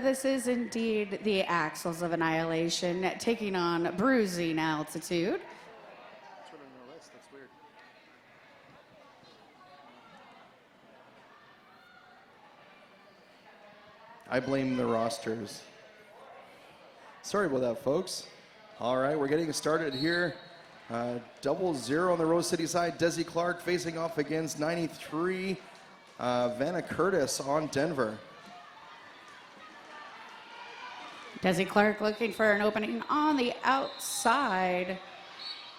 This is indeed the Axles of Annihilation taking on Bruising Altitude. That's weird. I blame the rosters. Sorry about that, folks. All right, we're getting started here. 0-0 on the Rose City side. Desi Clark facing off against 93. Vanna Curtis on Denver. Desi Clark looking for an opening on the outside.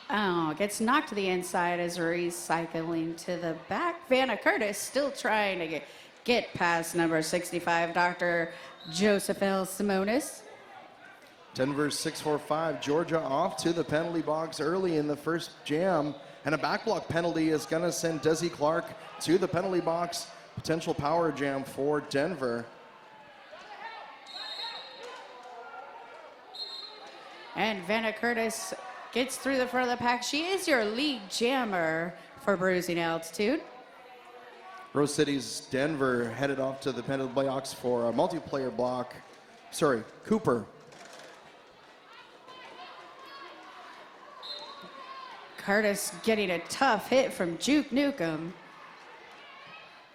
Oh, gets knocked to the inside as recycling to the back. Vanna Curtis still trying to get past number 65, Dr. Joseph L. Simonis. Denver's 6-4-5. Georgia off to the penalty box early in the first jam. And a backblock penalty is going to send Desi Clark to the penalty box. Potential power jam for Denver. And Vanna Curtis gets through the front of the pack. She is your lead jammer for Bruising Altitude. Rose City's Denver headed off to the penalty box for a multiplayer block. Sorry, Cooper. Curtis getting a tough hit from Juke Newcomb.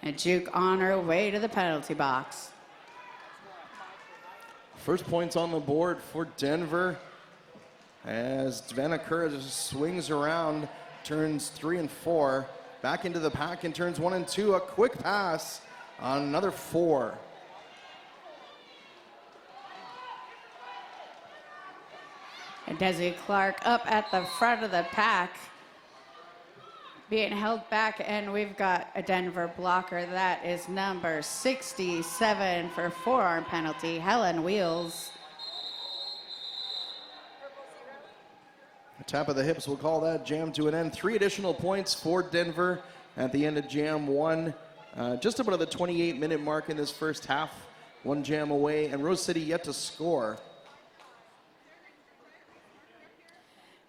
And Juke on her way to the penalty box. First points on the board for Denver as Vanna Curtis swings around, turns 3 and 4, back into the pack and turns 1 and 2. A quick pass on another 4. And Desi Clark up at the front of the pack, being held back, and we've got a Denver blocker. That is number 67 for forearm penalty, Helen Wheels. A tap of the hips will call that jam to an end. 3 additional points for Denver at the end of jam 1. Just about at the 28-minute mark in this first half. 1 jam away, and Rose City yet to score.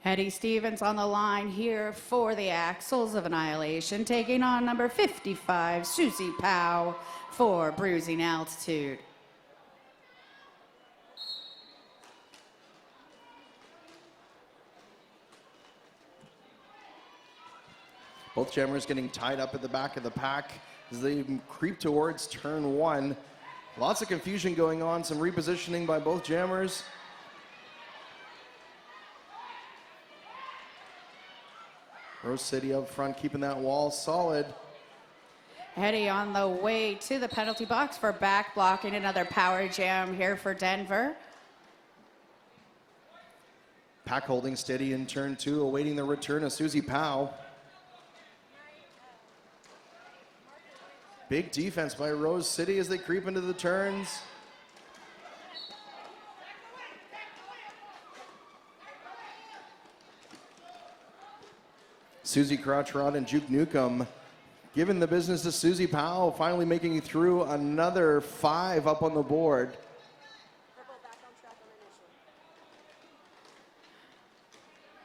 Hetty Stevens on the line here for the Axles of Annihilation, taking on number 55, Susie Powell for Bruising Altitude. Both jammers getting tied up at the back of the pack as they creep towards turn 1. Lots of confusion going on, some repositioning by both jammers. Rose City up front, keeping that wall solid. Hetty on the way to the penalty box for back blocking. Another power jam here for Denver. Pack holding steady in turn 2, awaiting the return of Susie Powell. Big defense by Rose City as they creep into the turns. Susie Crotchrod and Juke Newcomb giving the business to Susie Powell, finally making it through another 5 up on the board.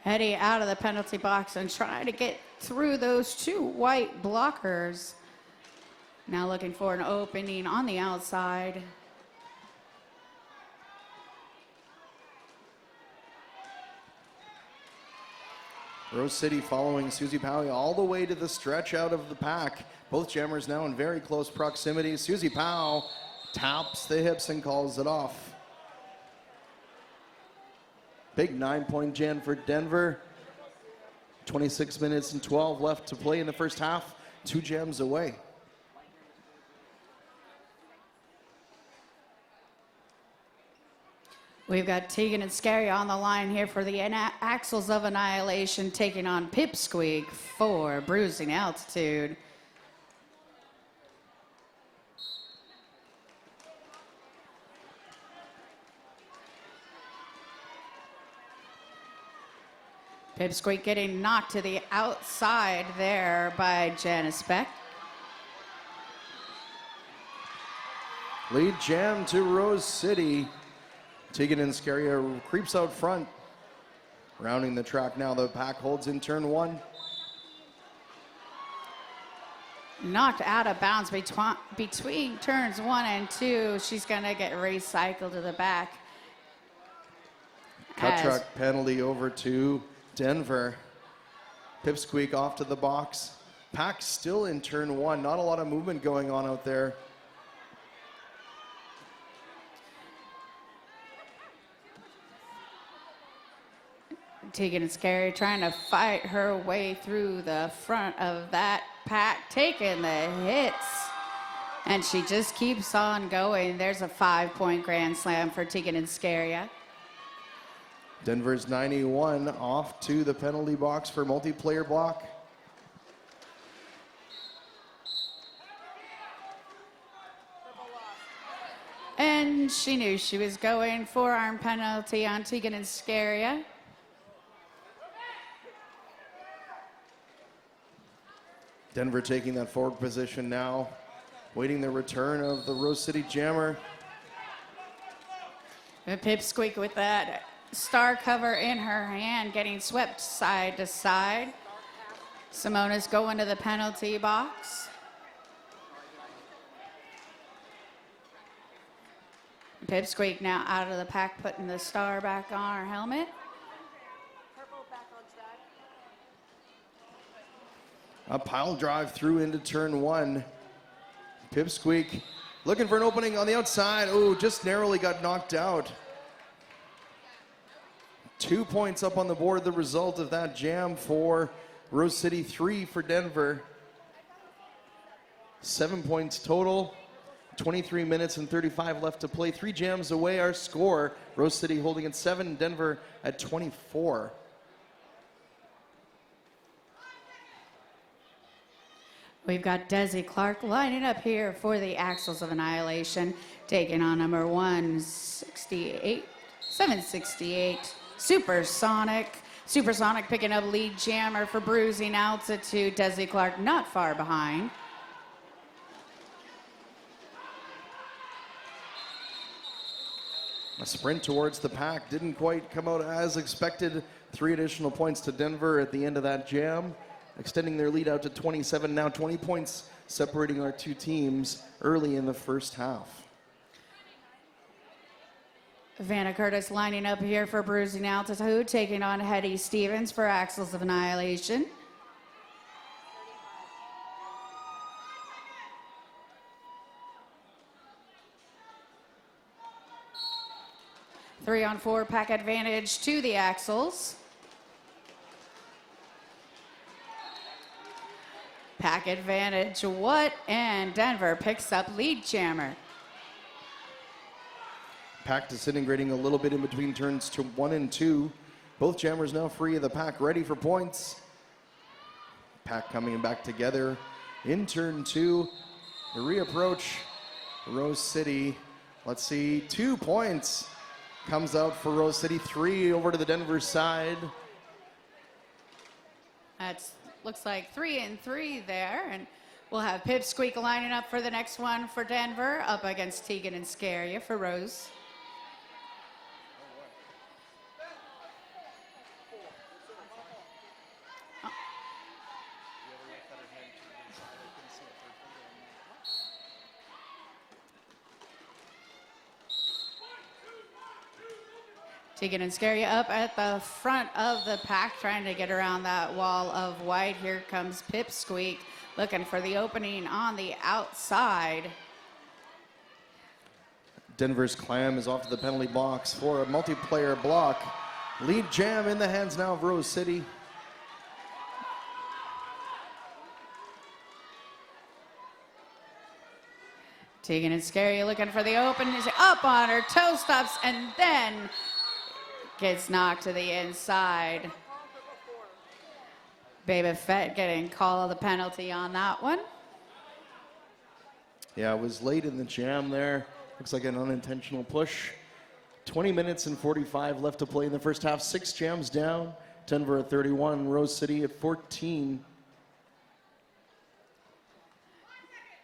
Hetty out of the penalty box and trying to get through those 2 white blockers. Now looking for an opening on the outside. Rose City following Susie Powell all the way to the stretch out of the pack. Both jammers now in very close proximity. Susie Powell taps the hips and calls it off. Big 9-point jam for Denver. 26 minutes and 12 left to play in the first half. 2 jams away. We've got Tegan and Scary on the line here for the Axles of Annihilation, taking on Pipsqueak for Bruising Altitude. Pipsqueak getting knocked to the outside there by Janice Beck. Lead jam to Rose City. Tegan and Scaria creeps out front. Rounding the track now, the pack holds in turn 1. knocked out of bounds between turns 1 and 2. She's going to get recycled to the back. Cut truck penalty over to Denver. Pipsqueak off to the box. Pack still in turn 1. Not a lot of movement going on out there. Tegan and Scary trying to fight her way through the front of that pack, taking the hits. And she just keeps on going. There's a 5-point grand slam for Tegan and Scary. Denver's 91 off to the penalty box for multiplayer block. And she knew she was going forearm penalty on Tegan and Scary. Denver taking that forward position now, waiting the return of the Rose City Jammer. Pipsqueak with that star cover in her hand, getting swept side to side. Simona's going to the penalty box. Pipsqueak now out of the pack, putting the star back on her helmet. A pile drive through into turn 1. Pipsqueak looking for an opening on the outside. Oh, just narrowly got knocked out. 2 points up on the board, the result of that jam for Rose City, 3 for Denver. 7 points total. 23 minutes and 35 left to play. 3 jams away, our score. Rose City holding at 7, Denver at 24. We've got Desi Clark lining up here for the Axles of Annihilation, taking on number 768, Supersonic. Supersonic picking up lead jammer for Bruising Altitude. Desi Clark not far behind. A sprint towards the pack didn't quite come out as expected. 3 additional points to Denver at the end of that jam, extending their lead out to 27, now 20 points separating our 2 teams early in the first half. Vanna Curtis lining up here for Bruising Altitude, taking on Hetty Stevens for Axles of Annihilation. Three on 4 pack advantage to the Axles. Pack advantage, what? And Denver picks up lead jammer. Pack disintegrating a little bit in between turns to 1 and 2. Both jammers now free of the pack, ready for points. Pack coming back together in turn 2. The reapproach, Rose City. Let's see, 2 points comes out for Rose City, 3 over to the Denver side. That's looks like 3 and 3 there, and we'll have Pipsqueak lining up for the next one for Denver, up against Tegan and Scary for Rose. Tegan and Scary up at the front of the pack, trying to get around that wall of white. Here comes Pipsqueak, looking for the opening on the outside. Denver's Clam is off to the penalty box for a multiplayer block. Lead jam in the hands now of Rose City. Tegan and Scary looking for the open, is up on her toe stops, and then gets knocked to the inside. Baby Fett getting called the penalty on that one. Yeah, it was late in the jam there. Looks like an unintentional push. 20 minutes and 45 left to play in the first half. 6 jams down. Denver at 31, Rose City at 14.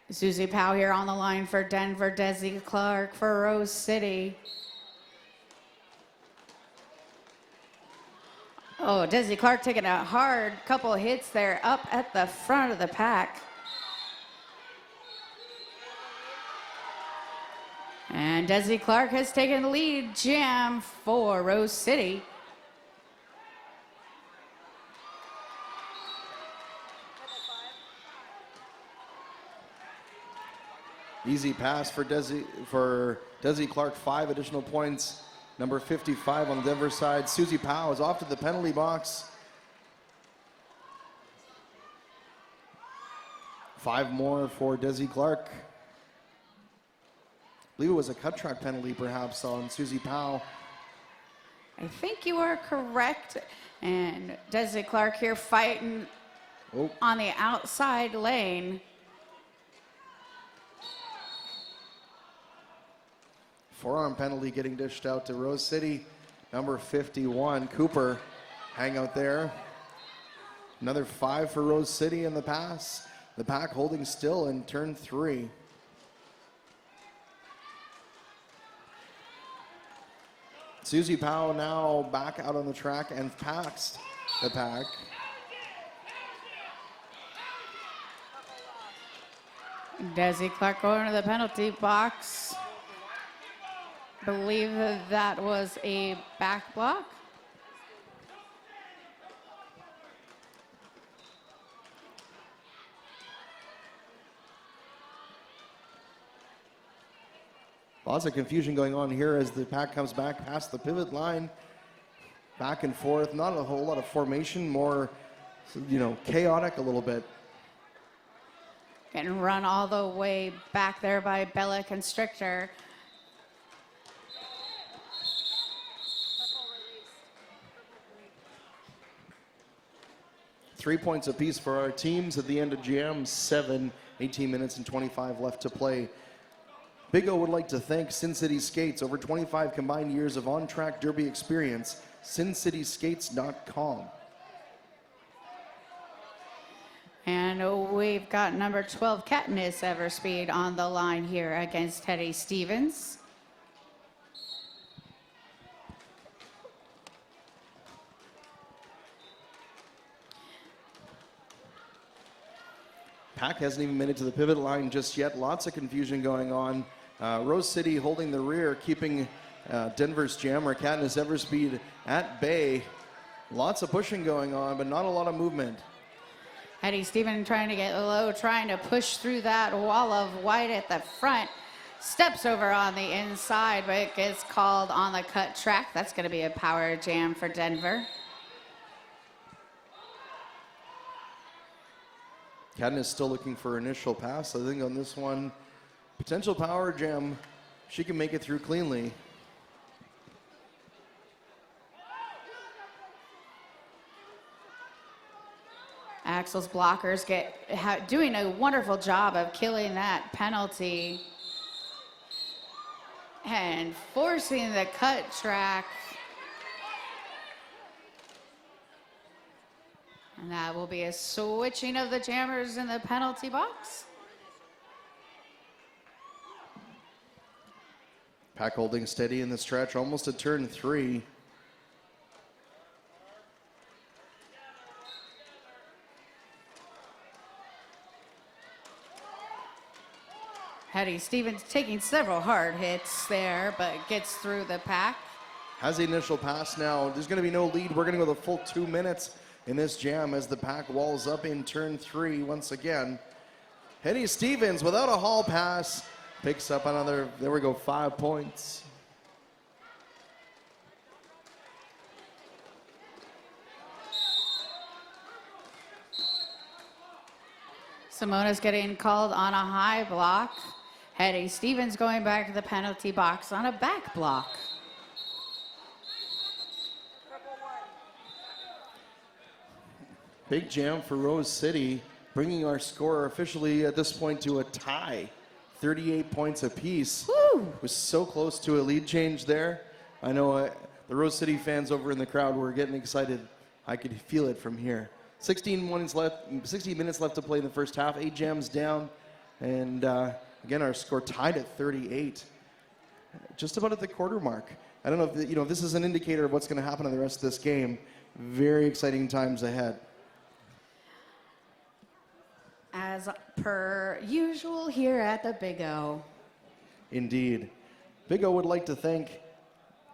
Susie Powell here on the line for Denver, Desi Clark for Rose City. Oh, Desi Clark taking a hard couple hits there up at the front of the pack. And Desi Clark has taken the lead jam for Rose City. Easy pass for Desi Clark, 5 additional points. Number 55 on the Denver side. Susie Powell is off to the penalty box. 5 more for Desi Clark. I believe it was a cut track penalty perhaps on Susie Powell. I think you are correct. And Desi Clark here fighting on the outside lane. Forearm penalty getting dished out to Rose City. Number 51, Cooper, hang out there. Another 5 for Rose City in the pass. The pack holding still in turn 3. Susie Powell now back out on the track and past the pack. Desi Clark going to the penalty box. Believe that was a back block. Lots of confusion going on here as the pack comes back past the pivot line. Back and forth, not a whole lot of formation, more, chaotic a little bit. Getting run all the way back there by Bella Constrictor. Three points apiece for our teams at the end of jam. 18 minutes and 25 left to play. Big O would like to thank Sin City Skates. Over 25 combined years of on-track derby experience. SinCitySkates.com. And we've got number 12, Katniss Everspeed, on the line here against Teddy Stevens. Pack hasn't even made it to the pivot line just yet. Lots of confusion going on. Rose City holding the rear, keeping Denver's jammer, Katniss Everspeed, at bay. Lots of pushing going on, but not a lot of movement. Teddy Stevens trying to get low, trying to push through that wall of white at the front. Steps over on the inside, but it gets called on the cut track. That's going to be a power jam for Denver. Katniss still looking for initial pass. I think on this one, potential power jam, she can make it through cleanly. Axel's blockers doing a wonderful job of killing that penalty and forcing the cut track. And that will be a switching of the jammers in the penalty box. Pack holding steady in the stretch, almost a turn 3. Teddy Stevens taking several hard hits there, but gets through the pack. Has the initial pass now. There's going to be no lead. We're going to go the full 2 minutes in this jam as the pack walls up in turn 3 once again. Teddy Stevens, without a hall pass, picks up another, 5 points. Simona's getting called on a high block. Teddy Stevens going back to the penalty box on a back block. Big jam for Rose City, bringing our score officially at this point to a tie. 38 points apiece. Woo! Was so close to a lead change there. I know the Rose City fans over in the crowd were getting excited. I could feel it from here. 16 minutes left to play in the first half. 8 jams down. And again, our score tied at 38. Just about at the quarter mark. I don't know if this is an indicator of what's going to happen in the rest of this game. Very exciting times ahead. As per usual here at the Big O. Indeed. Big O would like to thank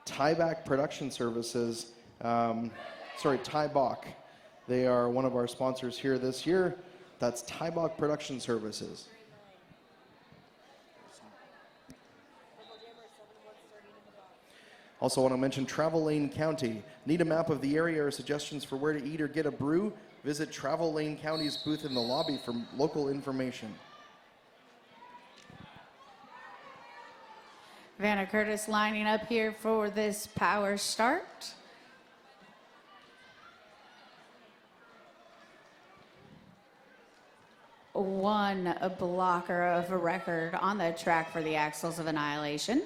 Tieback Production Services, Tiebach. They are one of our sponsors here this year. That's Tieback Production Services. Also want to mention Travel Lane County. Need a map of the area or suggestions for where to eat or get a brew? Visit Travel Lane County's booth in the lobby for local information. Vanna Curtis lining up here for this power start. One blocker of a record on the track for the Axles of Annihilation.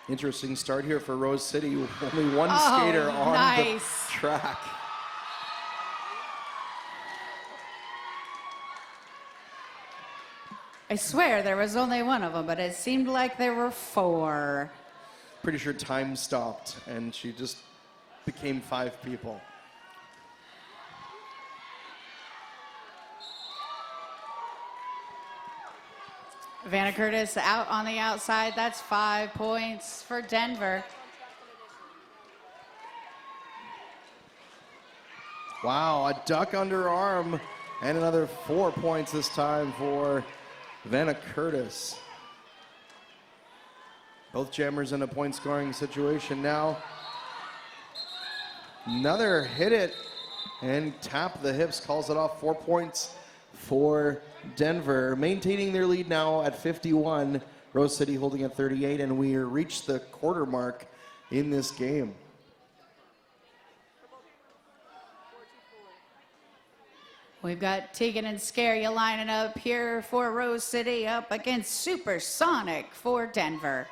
Interesting start here for Rose City. Only one skater on the track. I swear there was only one of them, but it seemed like there were four. Pretty sure time stopped and she just became 5 people. Vanna Curtis out on the outside. That's 5 points for Denver. Wow, a duck underarm and another 4 points this time for Vanna Curtis. Both jammers in a point scoring situation now. Another hit it and tap the hips, calls it off. 4 points for Denver, maintaining their lead now at 51. Rose City holding at 38, and we reached the quarter mark in this game. We've got Tegan and Scaria lining up here for Rose City up against Supersonic for Denver.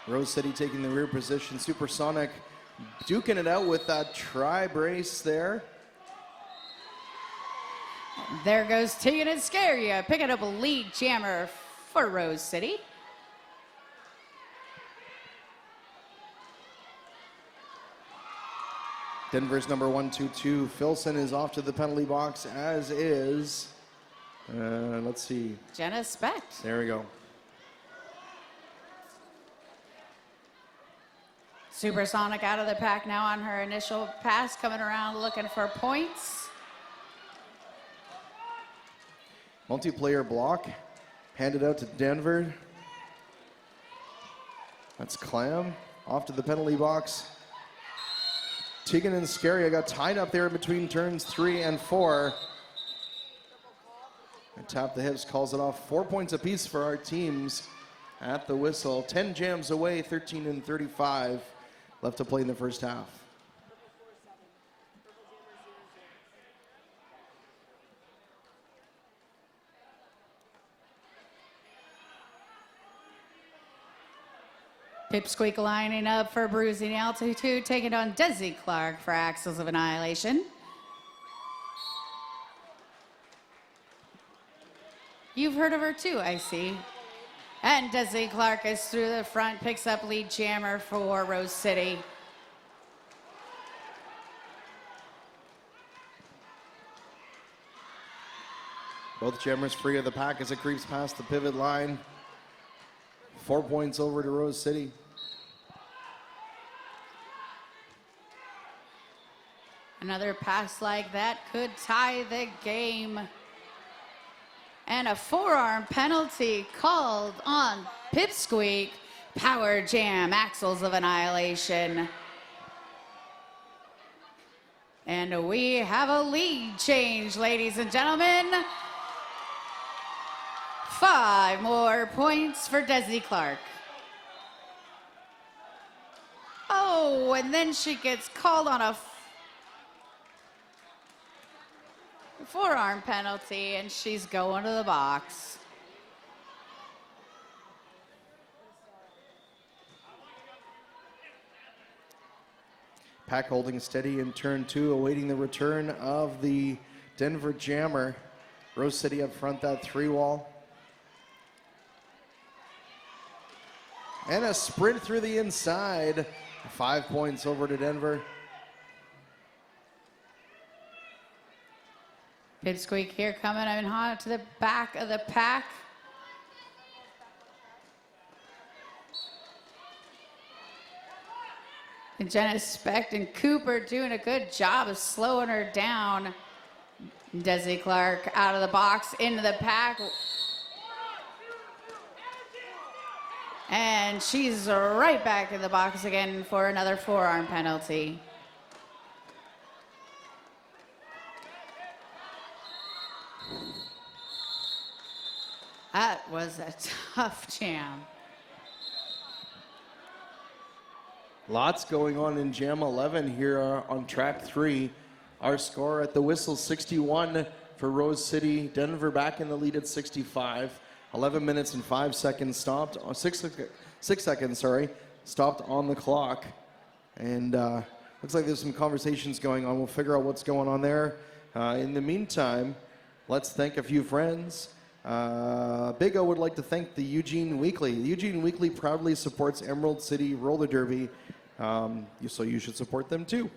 Rose City taking the rear position. Supersonic duking it out with that tri-brace there. There goes Tegan and Scaria picking up a lead jammer for Rose City. Denver's number 122. Filson is off to the penalty box, as is, let's see. Jenna Specht. There we go. Supersonic out of the pack now on her initial pass, coming around looking for points. Multiplayer block handed out to Denver. That's Clam off to the penalty box. Tegan and Scaria got tied up there between turns 3 and 4. And tap the hips, calls it off. 4 points apiece for our teams at the whistle. 10 jams away, 13 and 35 left to play in the first half. Pipsqueak lining up for Bruising Altitude, taking on Desi Clark for Axles of Annihilation. You've heard of her too, I see. And Desi Clark is through the front, picks up lead jammer for Rose City. Both jammers free of the pack as it creeps past the pivot line. 4 points over to Rose City. Another pass like that could tie the game. And a forearm penalty called on Pipsqueak. Power jam, Axles of Annihilation. And we have a lead change, ladies and gentlemen. 5 more points for Desi Clark. Oh, and then she gets called on a forearm penalty, and she's going to the box. Pack holding steady in turn 2, awaiting the return of the Denver jammer. Rose City up front, that 3 wall. And a sprint through the inside. 5 points over to Denver. Pipsqueak here coming in hot to the back of the pack. And Jenna Specht and Cooper doing a good job of slowing her down. Desi Clark out of the box into the pack. And she's right back in the box again for another forearm penalty. That was a tough jam. Lots going on in Jam 11 here on track 3. Our score at the whistle, 61 for Rose City. Denver back in the lead at 65. 11 minutes and 5 seconds stopped. 6 seconds, sorry, stopped on the clock. And looks like there's some conversations going on. We'll figure out what's going on there. In the meantime, let's thank a few friends. Big O would like to thank the Eugene Weekly. The Eugene Weekly proudly supports Emerald City Roller Derby, so you should support them too.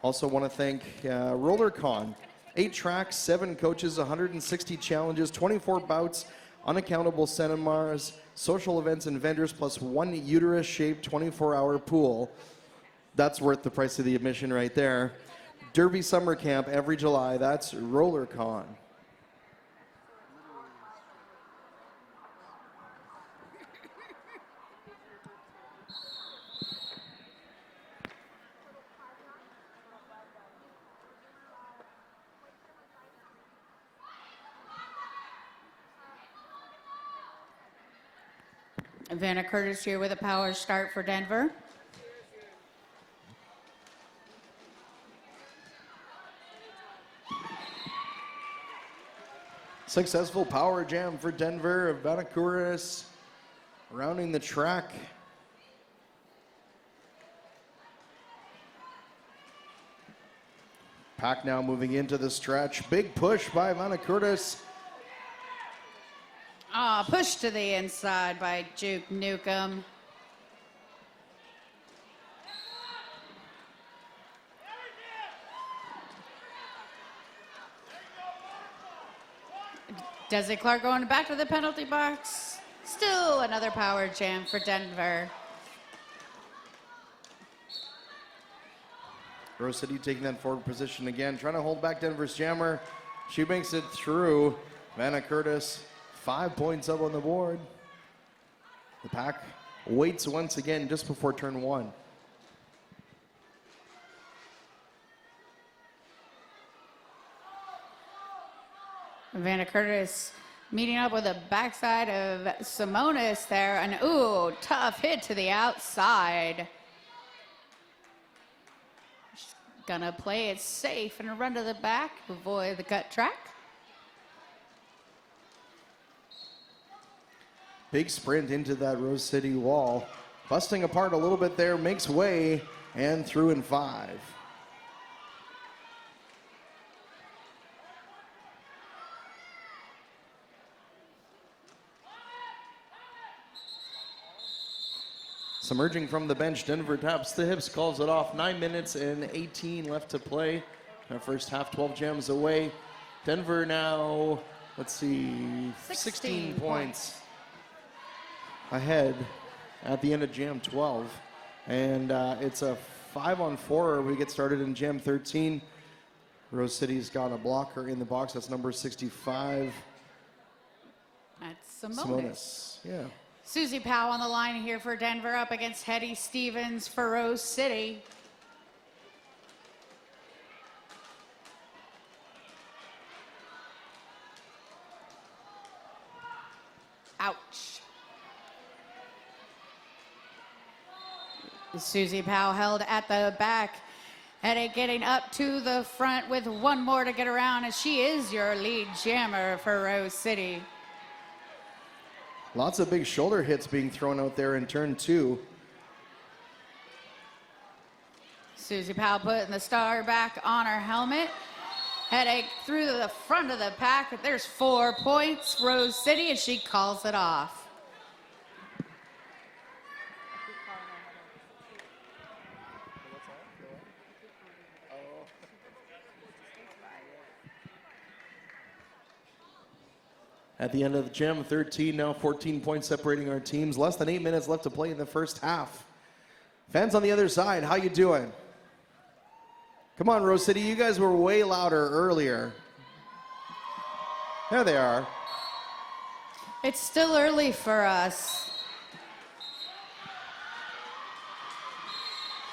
Also want to thank RollerCon. 8 tracks, 7 coaches, 160 challenges, 24 bouts, unaccountable seminars, social events and vendors, plus 1 uterus-shaped 24-hour pool. That's worth the price of the admission right there. Derby Summer Camp every July. That's RollerCon. Vanna Curtis here with a power start for Denver. Successful power jam for Denver. Vanakuris rounding the track. Pack now moving into the stretch. Big push by Vanakuris. Pushed to the inside by Juke Newcomb. Desi Clark going back to the penalty box. Still another power jam for Denver. Rose City taking that forward position again, trying to hold back Denver's jammer. She makes it through. Vanna Curtis, 5 points up on the board. The pack waits once again just before turn 1. Vanna Curtis meeting up with the backside of Simonis there. And ooh, tough hit to the outside. She's gonna play it safe and run to the back, avoid the cut track. Big sprint into that Rose City wall. Busting apart a little bit there, makes way, and through in 5. Submerging from the bench, Denver taps the hips, calls it off. 9 minutes and 18 left to play. Our first half, 12 jams away. Denver now, let's see, 16 points ahead at the end of jam 12. And it's a 5-on-4. We get started in jam 13. Rose City's got a blocker in the box. That's number 65. That's Simonis. Yeah. Susie Powell on the line here for Denver up against Hetty Stevens for Rose City. Ouch. Susie Powell held at the back. Hetty getting up to the front with one more to get around, as she is your lead jammer for Rose City. Lots of big shoulder hits being thrown out there in turn 2. Susie Powell putting the star back on her helmet. Headache through the front of the pack. There's 4 points, Rose City, and she calls it off. at the end of the gym. 13, now 14 points separating our teams. Less than 8 minutes left to play in the first half. Fans on the other side, how you doing? Come on, Rose City, you guys were way louder earlier. There they are. It's still early for us.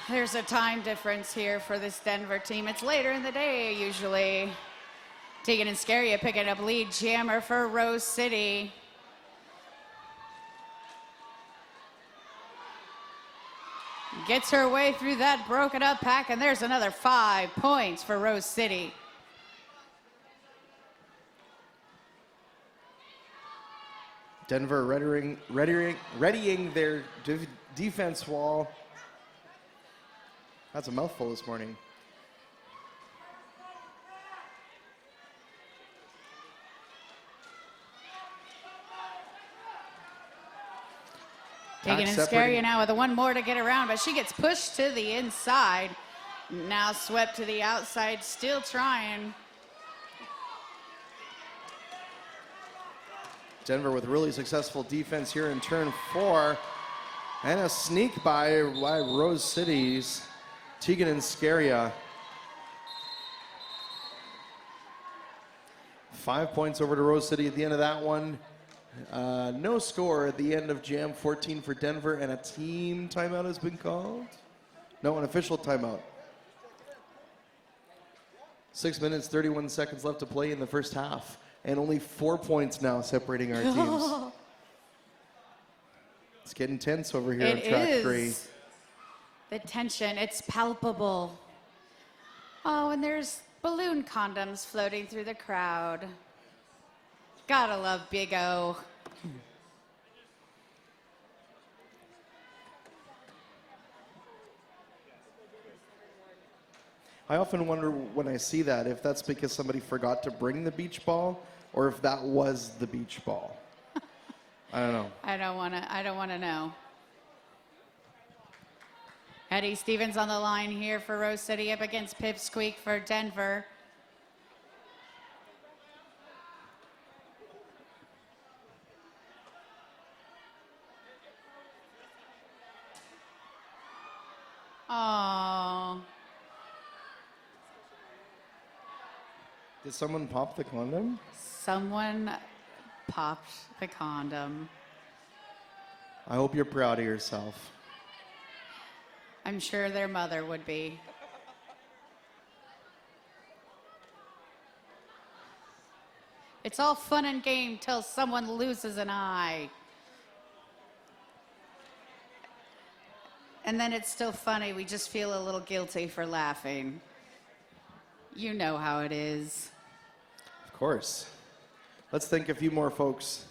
There's a time difference here for this Denver team. It's later in the day, usually. Tegan and Scaria picking up lead jammer for Rose City. Gets her way through that broken up pack, and there's another 5 points for Rose City. Denver readying their defense wall. That's a mouthful this morning. Tegan and Scaria now with one more to get around, but she gets pushed to the inside. Now swept to the outside, still trying. Denver with really successful defense here in turn 4. And a sneak by Rose City's Tegan and Scaria. 5 points over to Rose City at the end of that one. No score at the end of Jam. 14 for Denver, and a team timeout has been called. No, an official timeout. 6 minutes, 31 seconds left to play in the first half. And only 4 points now separating our teams. It's getting tense over here on track 3. The tension, it's palpable. Oh, and there's balloon condoms floating through the crowd. Gotta love Big O. I often wonder when I see that if that's because somebody forgot to bring the beach ball or if that was the beach ball. I don't know. I don't wanna know. Eddie Stevens on the line here for Rose City up against Pipsqueak for Denver. Oh. Did someone pop the condom? Someone popped the condom. I hope you're proud of yourself. I'm sure their mother would be. It's all fun and game till someone loses an eye. And then it's still funny. We just feel a little guilty for laughing. You know how it is. Of course. Let's thank a few more folks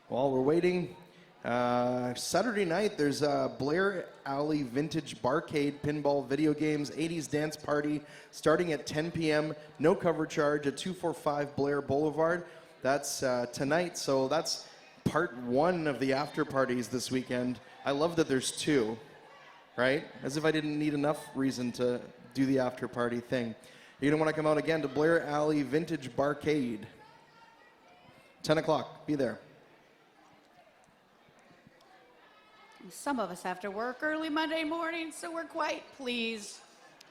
while we're waiting. Saturday night, there's a Blair Alley Vintage Barcade Pinball Video Games 80s Dance Party starting at 10 p.m. No cover charge at 245 Blair Boulevard. That's tonight, so that's part 1 of the after parties this weekend. I love that there's 2, right? As if I didn't need enough reason to do the after party thing. You're gonna wanna come out again to Blair Alley Vintage Barcade. 10 o'clock, be there. Some of us have to work early Monday morning, so we're quite pleased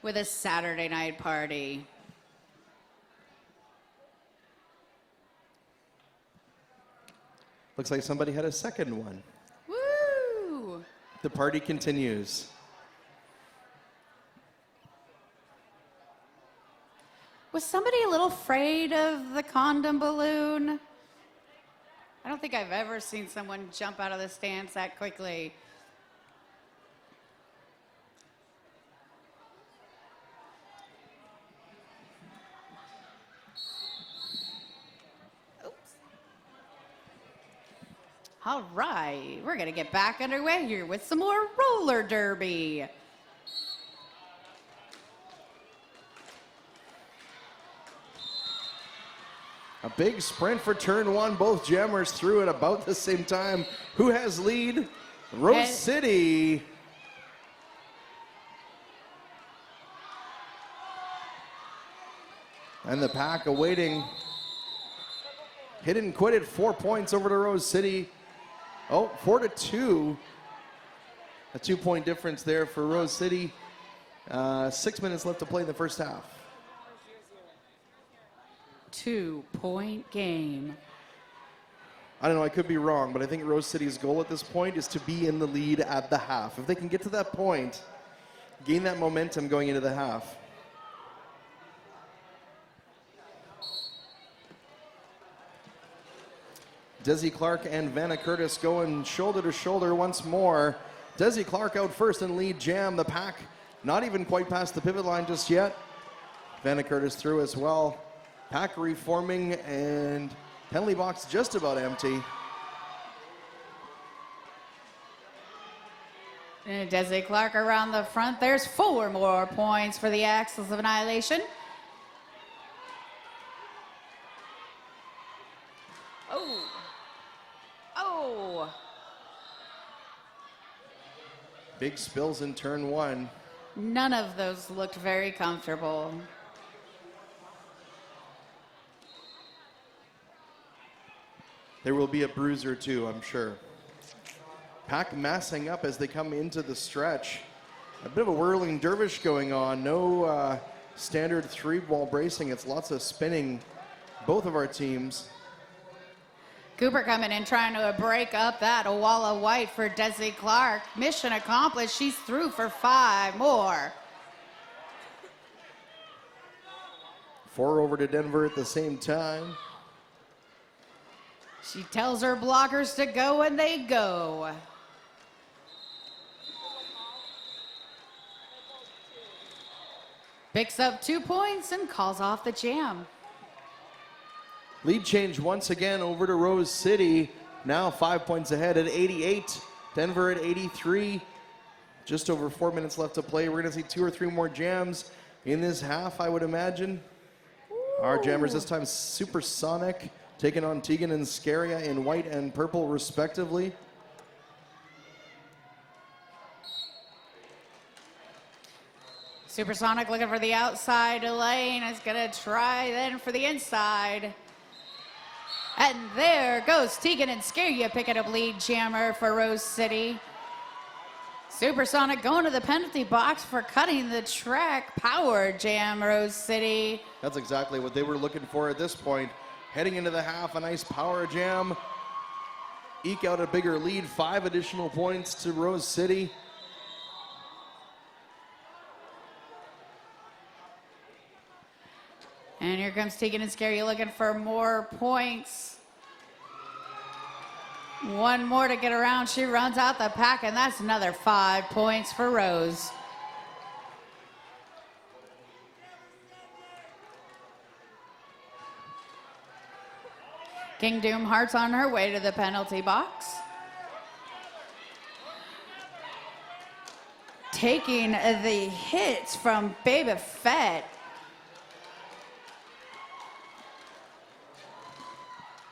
with a Saturday night party. Looks like somebody had a second one. Woo! The party continues. Was somebody a little afraid of the condom balloon? I don't think I've ever seen someone jump out of the stands that quickly. Oops. All right, we're gonna get back underway here with some more roller derby. A big sprint for turn 1. Both jammers through at about the same time. Who has lead? Rose City. And the pack awaiting Hit and quit it, 4 points over to Rose City. Oh, 4-2. A 2-point difference there for Rose City. 6 minutes left to play in the first half. 2-point game. I don't know, I could be wrong, but I think Rose City's goal at this point is to be in the lead at the half. If they can get to that point, gain that momentum going into the half. Desi Clark and Vanna Curtis going shoulder to shoulder once more. Desi Clark out first in lead jam. The pack not even quite past the pivot line just yet. Vanna Curtis through as well. Pack reforming and penalty box just about empty. And Desi Clark around the front. There's 4 more points for the Axles of Annihilation. Oh. Oh. Big spills in turn 1. None of those looked very comfortable. There will be a bruiser too, I'm sure. Pack massing up as they come into the stretch. A bit of a whirling dervish going on. No standard 3-ball bracing. It's lots of spinning, both of our teams. Cooper coming in trying to break up that wall of white for Desi Clark. Mission accomplished. She's through for 5 more. 4 over to Denver at the same time. She tells her blockers to go and they go. Picks up 2 points and calls off the jam. Lead change once again over to Rose City. Now 5 points ahead at 88. Denver at 83. Just over 4 minutes left to play. We're going to see 2 or 3 more jams in this half, I would imagine. Ooh. Our jammers this time Supersonic, taking on Tegan and Scaria in white and purple respectively. Supersonic looking for the outside lane. Is going to try then for the inside. And there goes Tegan and Scaria picking up lead jammer for Rose City. Supersonic going to the penalty box for cutting the track. Power jam Rose City. That's exactly what they were looking for at this point. Heading into the half, a nice power jam. Eke out a bigger lead, 5 additional points to Rose City. And here comes Tegan and Scaria looking for more points. 1 more to get around. She runs out the pack, and that's another 5 points for Rose. King Doom Hearts on her way to the penalty box. Taking the hits from Baby Fett.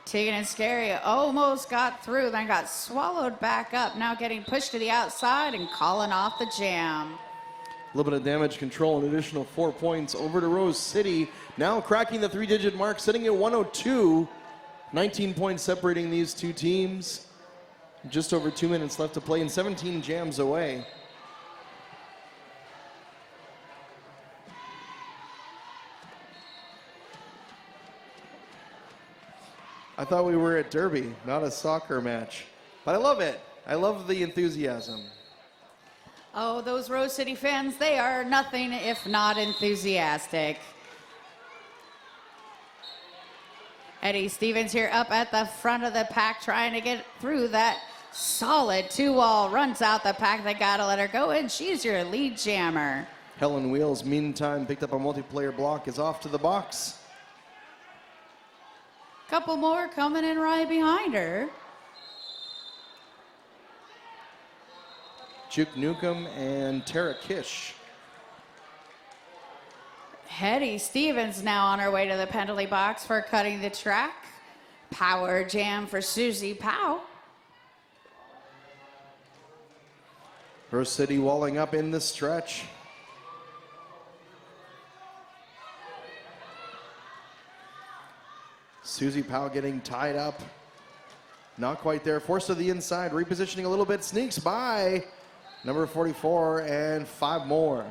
Tegan and Scaria almost got through, then got swallowed back up. Now getting pushed to the outside and calling off the jam. A little bit of damage control, an additional 4 points over to Rose City. Now cracking the 3-digit mark, sitting at 102. 19 points separating these two teams. Just over 2 minutes left to play and 17 jams away. I thought we were at Derby, not a soccer match. But I love it. I love the enthusiasm. Oh, those Rose City fans, they are nothing if not enthusiastic. Eddie Stevens here up at the front of the pack trying to get through that solid 2-wall. Runs out the pack. They got to let her go, and she's your lead jammer. Helen Wheels, meantime, picked up a multiplayer block, is off to the box. Couple more coming in right behind her. Juke Newcomb and Tara Kish. Hetty Stevens now on her way to the penalty box for cutting the track. Power jam for Susie Powell. Rose City walling up in the stretch. Susie Powell getting tied up. Not quite there. Forced to the inside. Repositioning a little bit. Sneaks by number 44 and 5 more.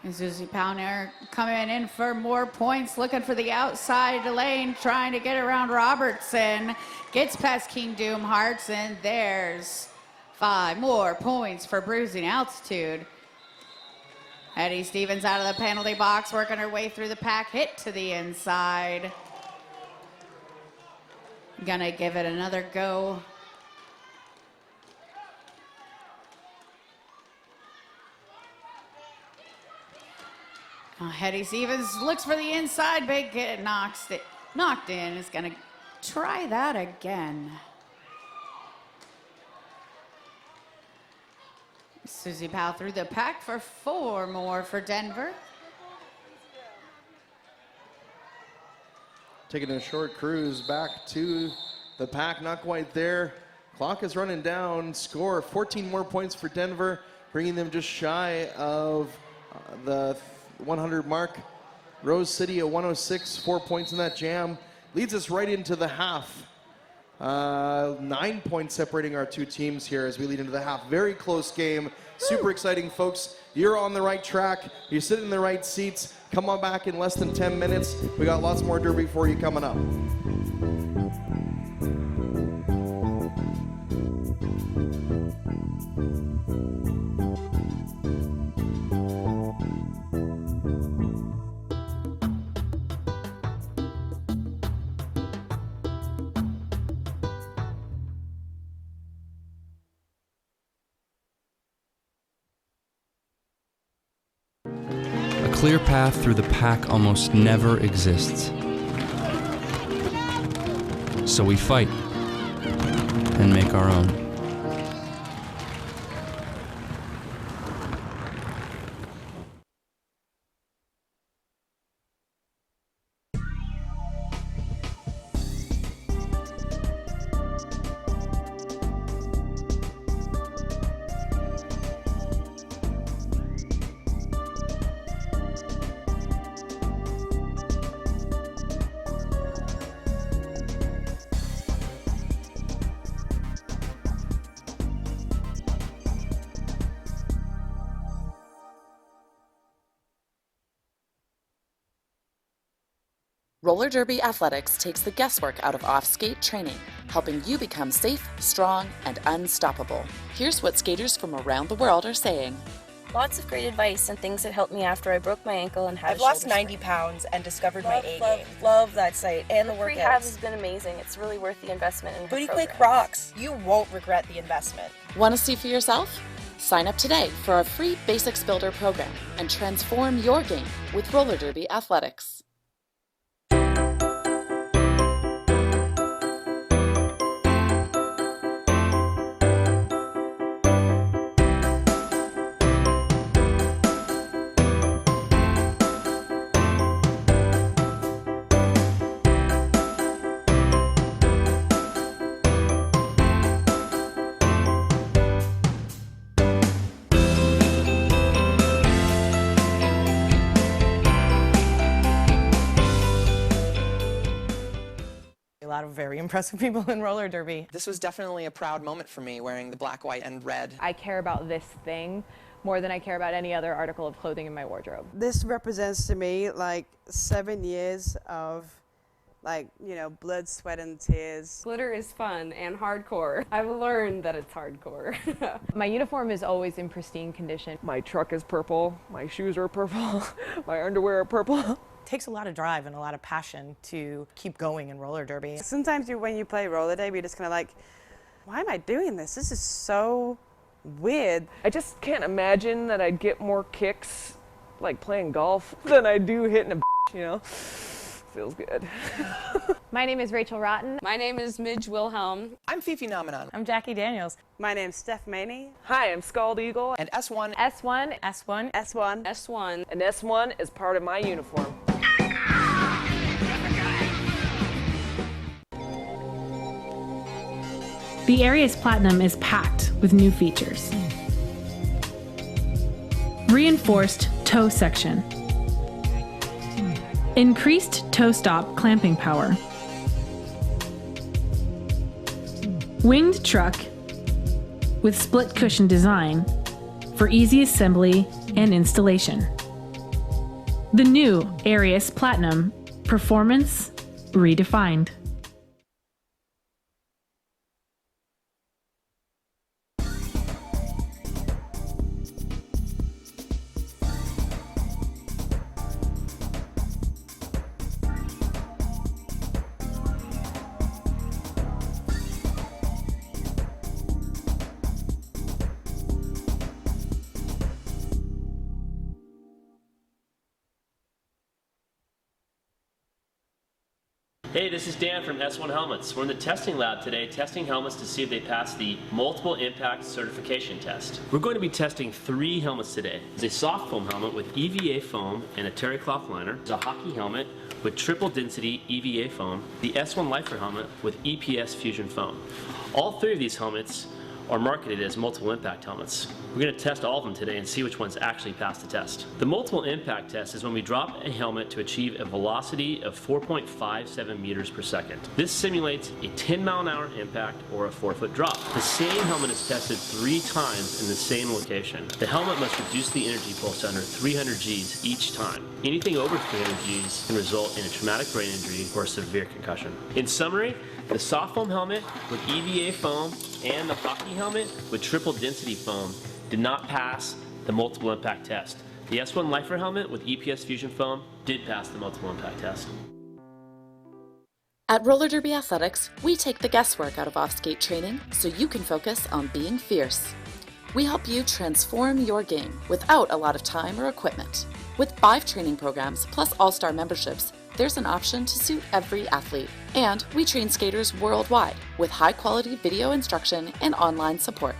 And Susie Powner coming in for more points, looking for the outside lane, trying to get around Robertson. Gets past King Doom Hearts, and there's 5 more points for Bruising Altitude. Eddie Stevens out of the penalty box, working her way through the pack, hit to the inside. Gonna give it another go. Hetty Stevens looks for the inside, big hit, knocked in. Is gonna try that again. Susie Powell through the pack for 4 more for Denver. Taking a short cruise back to the pack, not quite there. Clock is running down. Score 14 more points for Denver, bringing them just shy of the 100 mark. Rose City at 106, 4 points in that jam. Leads us right into the half. 9 points separating our two teams here as we lead into the half. Very close game. Super exciting, folks. You're on the right track. You're sitting in the right seats. Come on back in less than 10 minutes. We got lots more Derby for you coming up. A clear path through the pack almost never exists. So we fight and make our own. Roller Derby Athletics takes the guesswork out of off-skate training, helping you become safe, strong, and unstoppable. Here's what skaters from around the world are saying. Lots of great advice and things that helped me after I broke my ankle and had I've lost 90 pounds and discovered my A game. Love that site and the rehab workouts. has been amazing. It's really worth the investment in Booty programs. Quake rocks. You won't regret the investment. Want to see for yourself? Sign up today for our free Basics Builder program and transform your game with Roller Derby Athletics. A lot of very impressive people in roller derby. This was definitely a proud moment for me, wearing the black, white, and red. I care about this thing more than I care about any other article of clothing in my wardrobe. This represents to me like 7 years of blood, sweat, and tears. Glitter is fun and hardcore. I've learned that it's hardcore. My uniform is always in pristine condition. My truck is purple, my shoes are purple, my underwear are purple. It takes a lot of drive and a lot of passion to keep going in roller derby. Sometimes when you play roller derby, you're just kind of like, why am I doing this? This is so weird. I just can't imagine that I'd get more kicks like playing golf than I do hitting a you know? Feels good. My name is Rachel Rotten. My name is Midge Wilhelm. I'm Fifi Nomenon. I'm Jackie Daniels. My name's Steph Maney. Hi, I'm Scald Eagle, And S1. S1. S1. S1. S1. and S1 is part of my uniform. The Arius Platinum is packed with new features. Reinforced toe section. Increased toe stop clamping power. Winged truck with split cushion design for easy assembly and installation. The new Arius Platinum, performance redefined. Hey, this is Dan from S1 Helmets. We're in the testing lab today, testing helmets to see if they pass the multiple impact certification test. We're going to be testing 3 helmets today. There's a soft foam helmet with EVA foam and a terry cloth liner. There's a hockey helmet with triple density EVA foam. The S1 Lifer helmet with EPS fusion foam. All 3 of these helmets are marketed as multiple impact helmets. We're going to test all of them today and see which ones actually pass the test. The multiple impact test is when we drop a helmet to achieve a velocity of 4.57 meters per second. This simulates a 10-mile-an-hour impact or a 4-foot drop. The same helmet is tested 3 times in the same location. The helmet must reduce the energy pulse to under 300 Gs each time. Anything over 300 Gs can result in a traumatic brain injury or a severe concussion. In summary, the soft foam helmet with EVA foam and the hockey helmet with triple density foam did not pass the multiple impact test. The S1 Lifer helmet with EPS fusion foam did pass the multiple impact test. At Roller Derby Athletics, we take the guesswork out of off-skate training so you can focus on being fierce. We help you transform your game without a lot of time or equipment. With 5 training programs plus all-star memberships, there's an option to suit every athlete. And we train skaters worldwide with high-quality video instruction and online support.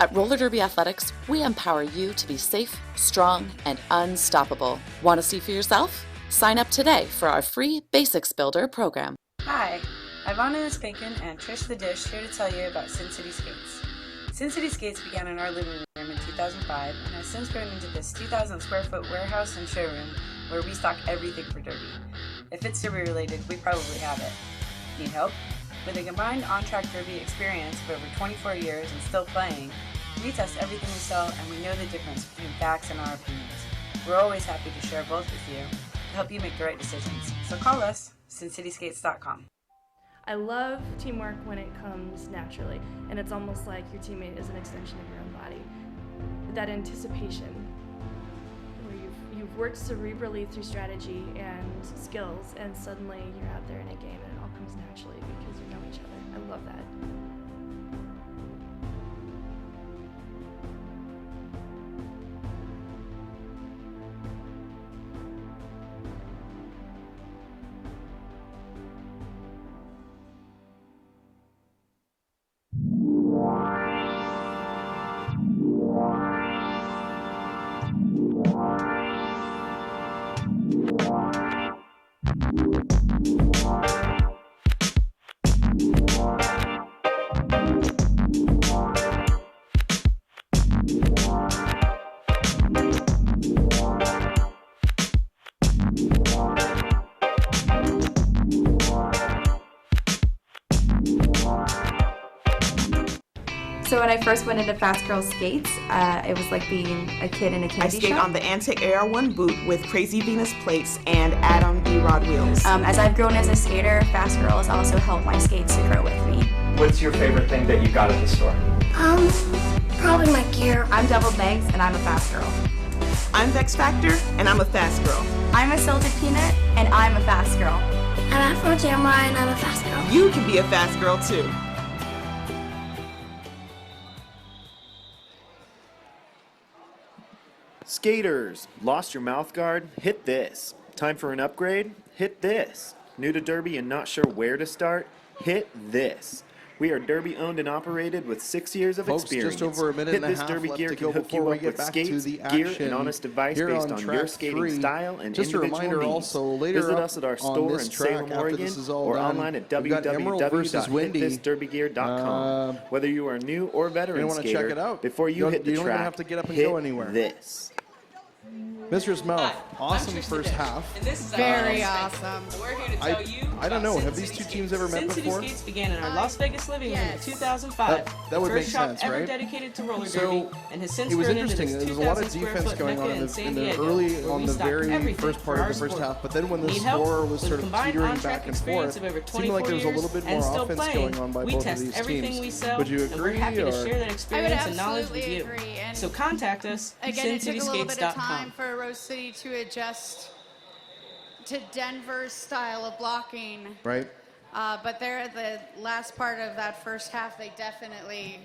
At Roller Derby Athletics, we empower you to be safe, strong, and unstoppable. Want to see for yourself? Sign up today for our free Basics Builder program. Hi, Ivana Spankin and Trish the Dish here to tell you about Sin City Skates. Sin City Skates began in our living room in 2005 and has since grown into this 2,000 square foot warehouse and showroom where we stock everything for derby. If it's derby related, we probably have it. Need help? With a combined on-track derby experience of over 24 years and still playing, we test everything we sell and we know the difference between facts and our opinions. We're always happy to share both with you to help you make the right decisions. So call us, SinCitySkates.com. I love teamwork when it comes naturally, and it's almost like your teammate is an extension of your own body. That anticipation, where you've worked cerebrally through strategy and skills, and suddenly you're out there in a game and it all comes naturally because you know each other. I love that. So when I first went into Fast Girl Skates, it was like being a kid in a candy I skate shop. on the Antic AR1 boot with Crazy Venus plates and add-on D-Rod wheels. As I've grown as a skater, Fast Girl has also helped my skates to grow with me. What's your favorite thing that you got at the store? Probably my gear. I'm Double Banks and I'm a Fast Girl. I'm Vex Factor and I'm a Fast Girl. I'm a Salted Peanut and I'm a Fast Girl. I'm Afro Jamra and I'm a Fast Girl. You can be a Fast Girl too. Skaters, lost your mouth guard? Hit this. Time for an upgrade? Hit this. New to Derby and not sure where to start? Hit this. We are Derby owned and operated with 6 years of Folks, experience. just over a minute Hit and a this half Derby left gear to can go hook before you we up get with back skates, to the gear, action and honest advice here based on on your track skating 3. style and Just a individual reminder needs. also, later Visit up us at our on store this in track, Salem, after Oregon, this is all or done, online at we've got Emerald versus Windy. www.hitthisderbygear.com. Whether you are new or veteran you want to skater, check it out? before you hit the you don't even track, have to get up and hit go anywhere. this. Mistress Mouth, Hi, awesome I'm Trish first the Dish, half. and this is Very Annihilation. awesome. And we're here to tell you I don't know, about have Sin these City two teams Skates. ever met Sin City before? Skates began in our Las Vegas living room in 2005. That would the make first shop sense, ever right? dedicated to roller So, derby, and has since it was grown into interesting. this There was a lot of 2,000 square defense foot going on mecca in San the Diego, early, where on we the stock very everything first part for of our the first sport. half. But then when the Need help? score was With sort of combined teetering on-track back and experience forth, of over it seemed like there was a little 24 bit more years and offense still going on by we both of test these everything teams. we sell, Would you and we're agree? happy to or? share that experience and knowledge with absolutely you. agree. And So contact us at again, it took a little bit of time cincityskates.com. for Rose City to adjust to Denver's style of blocking. Right. But there at the last part of that first half, they definitely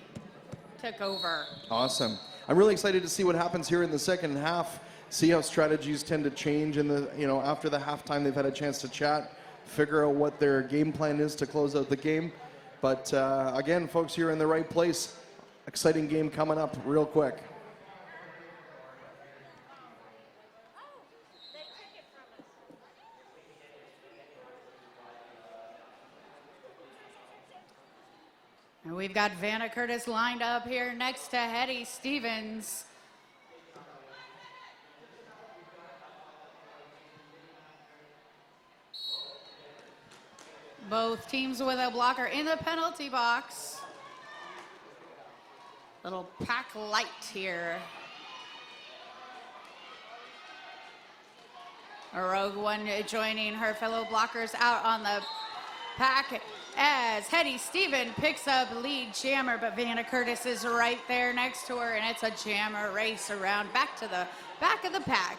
took over. Awesome. I'm really excited to see what happens here in the second half. See how strategies tend to change in the, after the halftime. They've had a chance to chat, figure out what their game plan is to close out the game. But again, folks, you're in the right place. Exciting game coming up real quick. And we've got Vanna Curtis lined up here next to Hetty Stevens. Both teams with a blocker in the penalty box. Little pack light here. A Rogue One joining her fellow blockers out on the pack as Hetty Steven picks up lead jammer, but Vanna Curtis is right there next to her, and it's a jammer race around back to the back of the pack.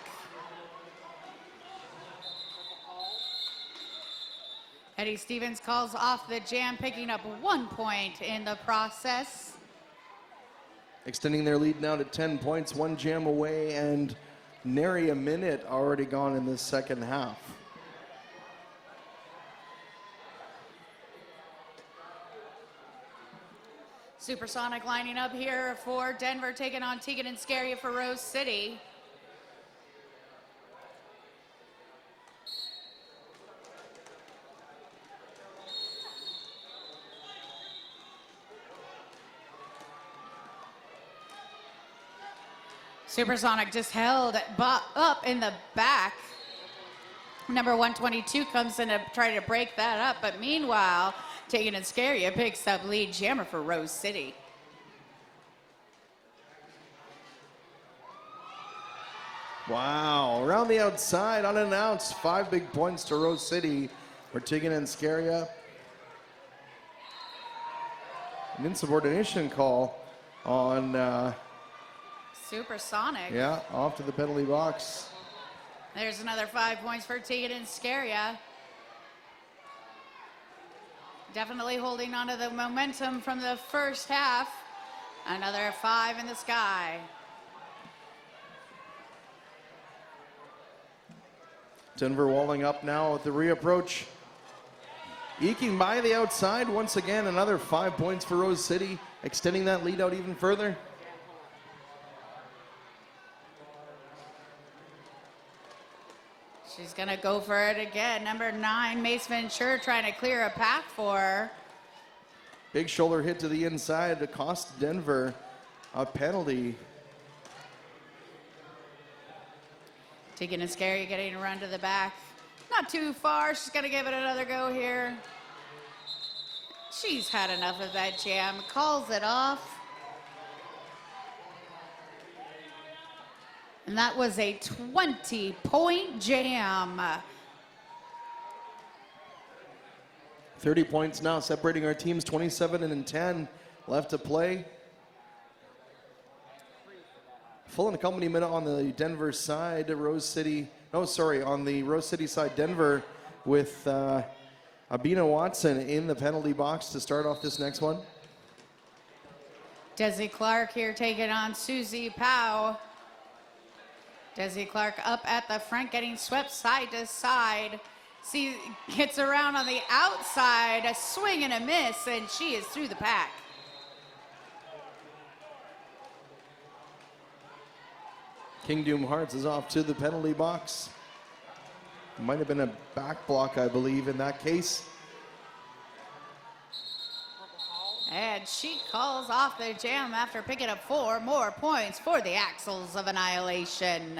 Hetty Stevens calls off the jam, picking up 1 point in the process. Extending their lead now to 10 points, one jam away, and nary a minute already gone in the second half. Supersonic lining up here for Denver, taking on Tegan and Scaria for Rose City. Supersonic just held up in the back. Number 122 comes in to try to break that up, but meanwhile, Tegan and Scaria picks up lead jammer for Rose City. Wow, around the outside, unannounced, 5 big points to Rose City for Tegan and Scaria. An insubordination call on, Supersonic. yeah, off to the penalty box. There's another 5 points for Tegan and Scaria. Definitely holding on to the momentum from the first half. Another 5 in the sky. Denver walling up now with the reapproach. Eking by the outside once again, another 5 points for Rose City, extending that lead out even further. She's gonna go for it again. Number 9, Mace Ventura, trying to clear a path for her. Big shoulder hit to the inside to cost Denver a penalty. Tegan and Scaria getting a run to the back. Not too far. She's gonna give it another go here. She's had enough of that jam. Calls it off. And that was a 20-point jam. 30 points now, separating our teams, 27 and 10 left to play. Full accompaniment on the Denver side, Rose City, on the Rose City side, Denver with Abina Watson in the penalty box to start off this next one. Desi Clark here taking on Susie Powell. Desi Clark up at the front, getting swept side to side. Gets around on the outside, a swing and a miss, and she is through the pack. King Doom Hearts is off to the penalty box. Might have been a back block, I believe, in that case. And she calls off the jam after picking up 4 more points for the Axles of Annihilation.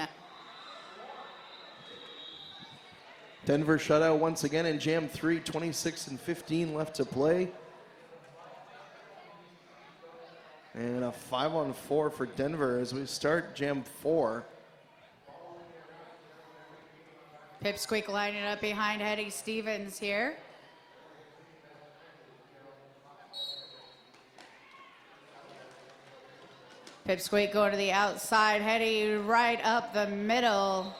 Denver shutout once again in Jam 3, 26 and 15 left to play. And a 5-on-4 for Denver as we start Jam 4. Pipsqueak lining up behind Hetty Stevens here. Pipsqueak going to the outside, Hetty right up the middle.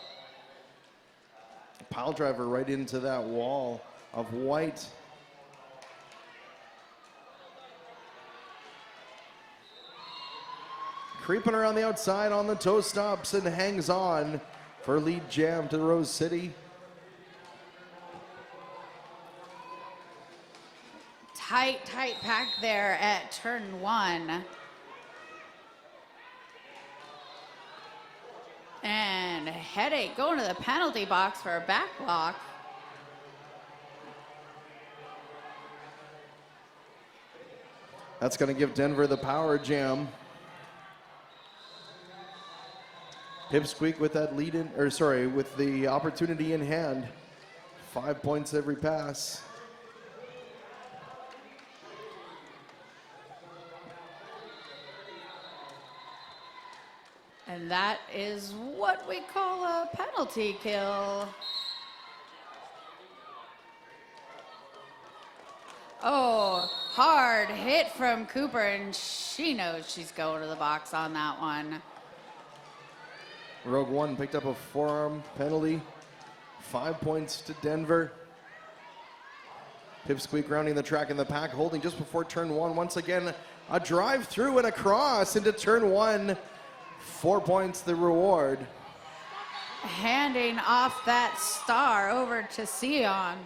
Pile driver right into that wall of white. Creeping around the outside on the toe stops and hangs on for lead jam to Rose City. Tight pack there at turn 1. And Headache going to the penalty box for a back block. That's going to give Denver the power jam. Pipsqueak with that lead in, or sorry, with the opportunity in hand. 5 points every pass. And that is what we call a penalty kill. Oh, hard hit from Cooper, and she knows she's going to the box on that one. Rogue One picked up a forearm penalty. 5 points to Denver. Pipsqueak rounding the track in the pack, holding just before turn 1. Once again, a drive through and a cross into turn 1. 4 points the reward. Handing off that star over to Sion.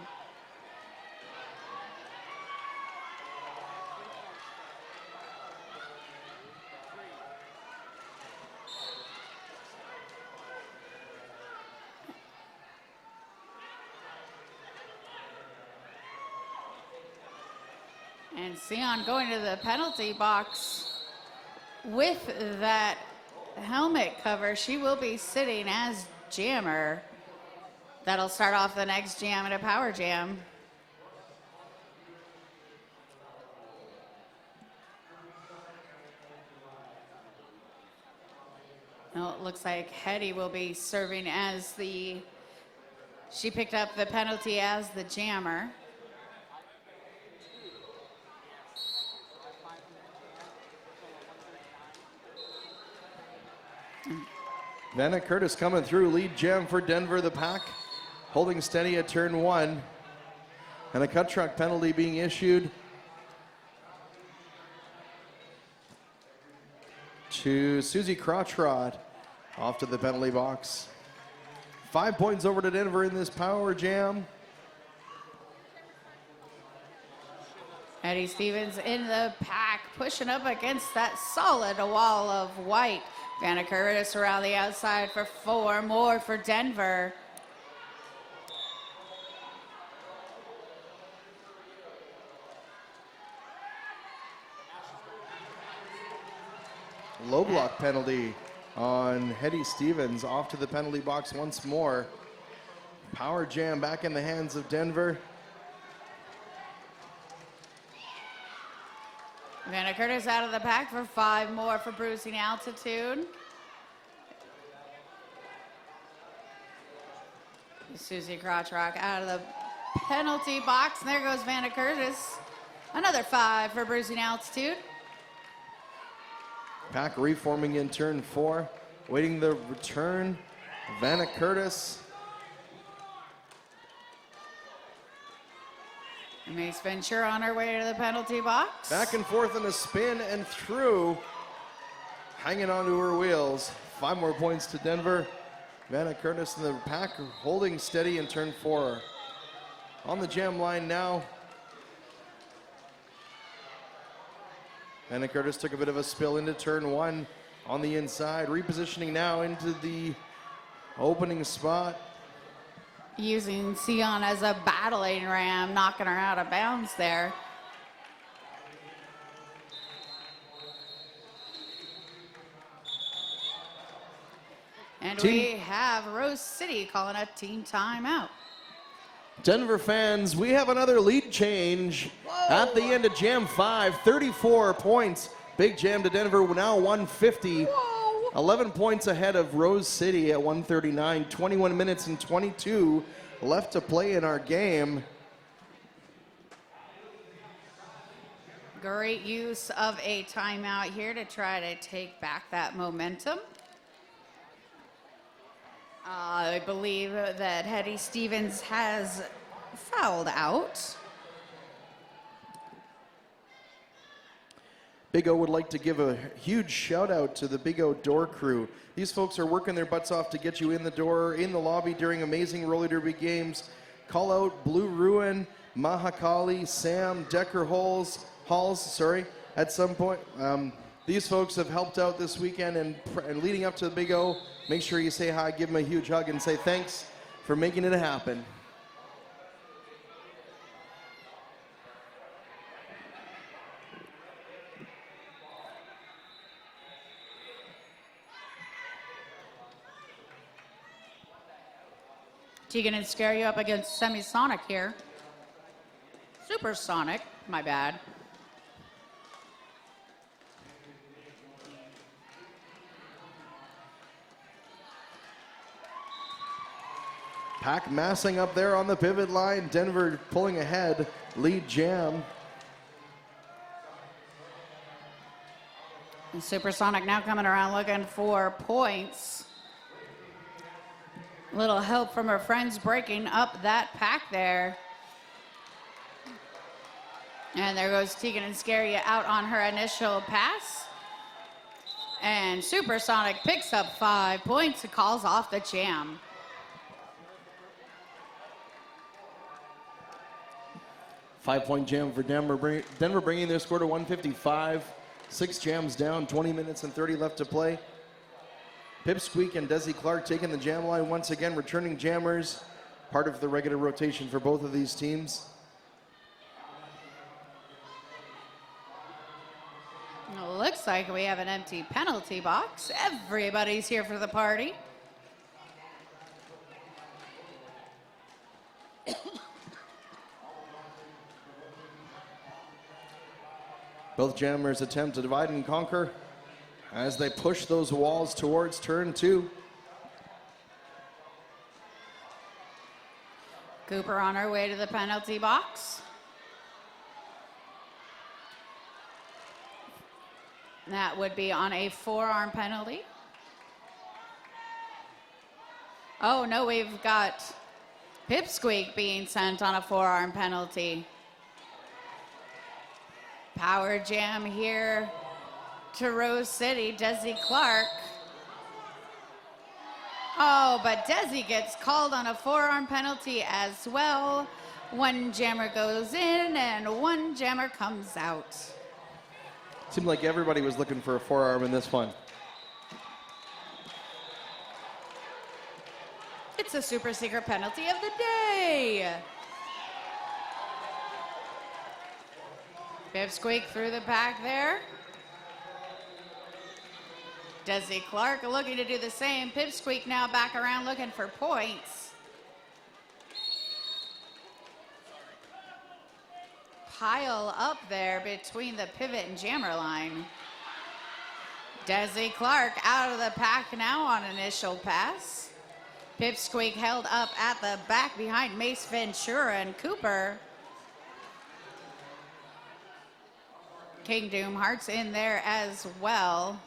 And Sion going to the penalty box with that helmet cover. She will be sitting as jammer. That'll start off the next jam at a power jam. Well, it looks like Hetty will be serving as she picked up the penalty as the jammer. Vanna Curtis coming through, lead jam for Denver, the pack holding steady at turn 1. And a cut truck penalty being issued to Susie Crotchrod off to the penalty box. 5 points over to Denver in this power jam. Eddie Stevens in the pack, pushing up against that solid wall of white. Vanna Curtis around the outside for 4 more for Denver. Low block penalty on Hetty Stevens, off to the penalty box once more. Power jam back in the hands of Denver. Vanna Curtis out of the pack for 5 more for Bruising Altitude. Susie Crotchrock out of the penalty box, and there goes Vanna Curtis. Another 5 for Bruising Altitude. Pack reforming in turn 4, waiting the return. Vanna Curtis. Mace Ventura on her way to the penalty box. Back and forth in a spin and through, hanging onto her wheels. 5 more points to Denver. Vanna Curtis in the pack holding steady in turn 4. On the jam line now. Vanna Curtis took a bit of a spill into turn 1 on the inside, repositioning now into the opening spot. Using Sion as a battling ram, knocking her out of bounds there. And we have Rose City calling a team timeout. Denver fans, we have another lead change at the end of Jam 5. 34 points. Big Jam to Denver, now 150. 11 points ahead of Rose City at 139. 21 minutes and 22 left to play in our game. Great use of a timeout here to try to take back that momentum. I believe that Hetty Stevens has fouled out. Big O would like to give a huge shout out to the Big O door crew. These folks are working their butts off to get you in the door, in the lobby during amazing roller derby games. Call out Blue Ruin, Mahakali, Sam, Decker Halls, at some point. These folks have helped out this weekend and leading up to the Big O. Make sure you say hi, give them a huge hug, and say thanks for making it happen. Tegan and scare you up against Semisonic here. Supersonic, my bad. Pack massing up there on the pivot line. Denver pulling ahead. Lead Jam. And Supersonic now coming around looking for points. Little help from her friends breaking up that pack there. And there goes Tegan and Scaria out on her initial pass. And Supersonic picks up 5 points and calls off the jam. Five-point jam for Denver. Denver bringing their score to 155. 6 jams down, 20 minutes and 30 left to play. Pipsqueak and Desi Clark taking the jam line once again, returning jammers. Part of the regular rotation for both of these teams. Looks like we have an empty penalty box. Everybody's here for the party. Both jammers attempt to divide and conquer as they push those walls towards turn 2. Cooper on her way to the penalty box. That would be on a forearm penalty. Oh no, we've got Pipsqueak being sent on a forearm penalty. Power jam here to Rose City, Desi Clark. Oh, but Desi gets called on a forearm penalty as well. One jammer goes in and one jammer comes out. Seemed like everybody was looking for a forearm in this one. It's a super secret penalty of the day. Pipsqueak through the pack there. Desi Clark looking to do the same. Pipsqueak now back around looking for points. Pile up there between the pivot and jammer line. Desi Clark out of the pack now on initial pass. Pipsqueak held up at the back behind Mace Ventura and Cooper. King Doom Hearts in there as well.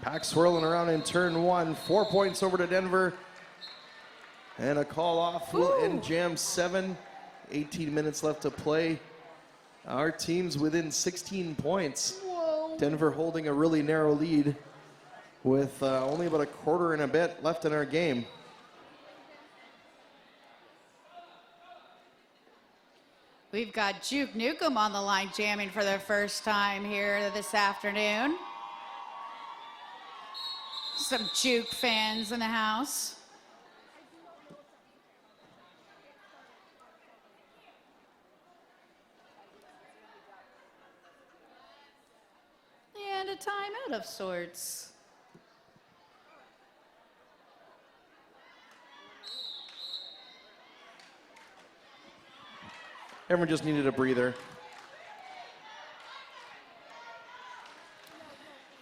Pack swirling around in turn 1. 4 points over to Denver. And a call off will end jam 7. 18 minutes left to play. Our team's within 16 points. Whoa. Denver holding a really narrow lead with only about a quarter and a bit left in our game. We've got Juke Nukem on the line jamming for the first time here this afternoon. Some Juke fans in the house. timeout of sorts. Everyone just needed a breather.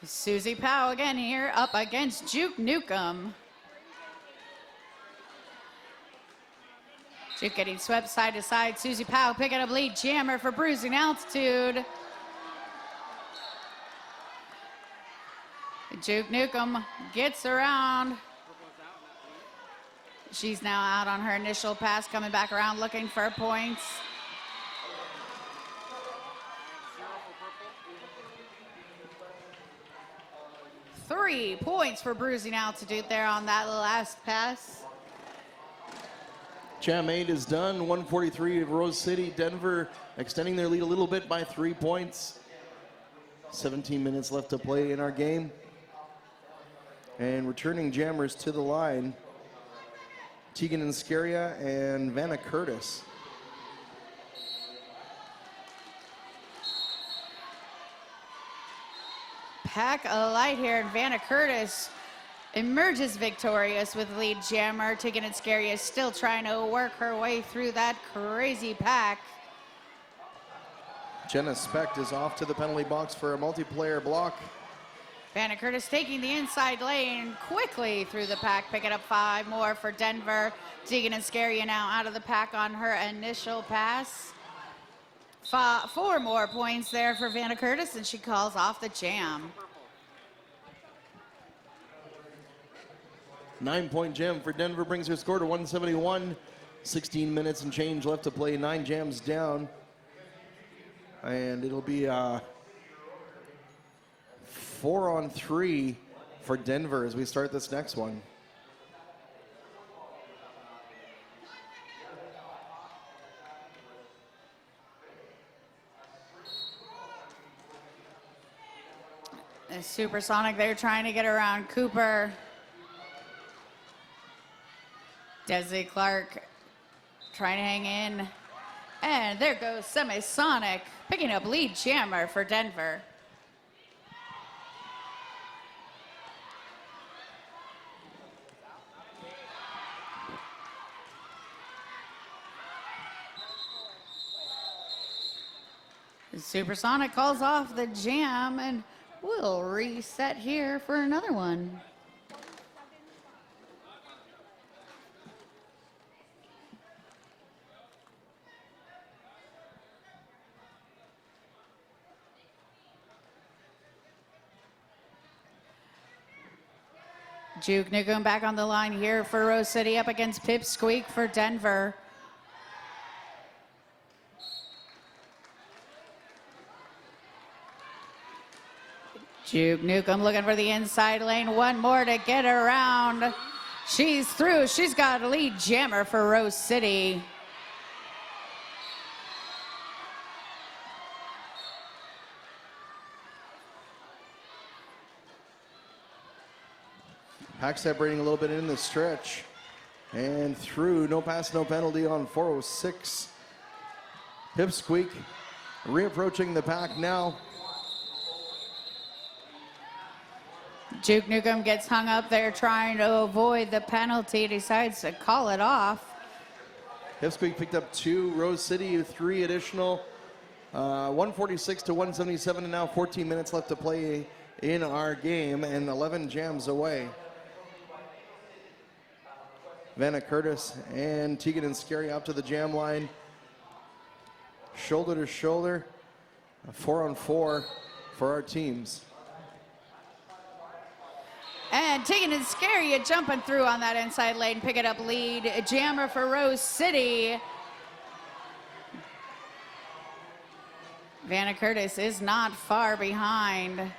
Susie Powell again here up against Juke Newcomb. Juke getting swept side to side. Susie Powell picking up lead jammer for Bruising Altitude. Juke Newcomb gets around. She's now out on her initial pass, coming back around looking for points. Three points for Bruising Altitude there on that last pass. Jam 8 is done. 143 of Rose City. Denver extending their lead a little bit by 3 points. 17 minutes left to play in our game. And returning jammers to the line, Tegan Inscaria and Vanna Curtis. Pack a light here, and Vanna Curtis emerges victorious with lead jammer. Tegan Inscaria is still trying to work her way through that crazy pack. Jenna Specht is off to the penalty box for a multiplayer block. Vanna Curtis taking the inside lane quickly through the pack, picking up 5 more for Denver. Tegan Inscaria now out of the pack on her initial pass. 4 more points there for Vanna Curtis, and she calls off the jam. 9-point jam for Denver brings her score to 171. 16 minutes and change left to play, 9 jams down. And it'll be 4-on-3 for Denver as we start this next one. And Supersonic, they're trying to get around Cooper. Desi Clark trying to hang in. And there goes Semisonic, picking up lead jammer for Denver. Supersonic calls off the jam, and we'll reset here for another one. Juke Newcomb back on the line here for Rose City up against Pipsqueak for Denver. Juke Newcomb looking for the inside lane. 1 more to get around. She's through. She's got a lead jammer for Rose City. Pack separating a little bit in the stretch. And through, no pass, no penalty on 406. Pipsqueak reapproaching the pack now. Juke Newcomb gets hung up there trying to avoid the penalty, decides to call it off. Pipsqueak picked up 2, Rose City 3 additional. 146 to 177, and now 14 minutes left to play in our game, and 11 jams away. Vanna Curtis and Tegan Inscaria up to the jam line. Shoulder to shoulder, 4-on-4 for our teams. And Tegan Inscaria jumping through on that inside lane, picking up lead jammer for Rose City. Vanna Curtis is not far behind.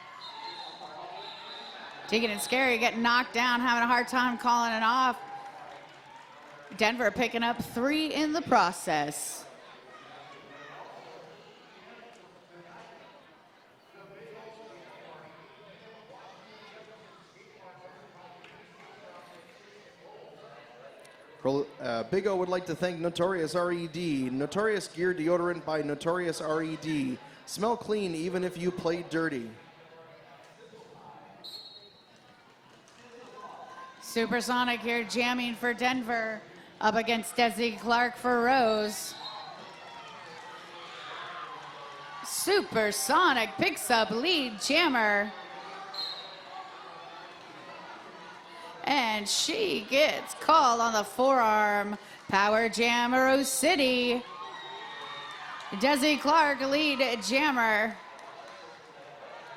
Tegan Inscaria getting knocked down, having a hard time calling it off. Denver picking up 3 in the process. Big O would like to thank Notorious RED. Notorious Gear Deodorant by Notorious RED. Smell clean even if you play dirty. Supersonic here jamming for Denver up against Desi Clark for Rose. Supersonic picks up lead jammer. And she gets called on the forearm. Power jam Rose City. Desi Clark lead jammer.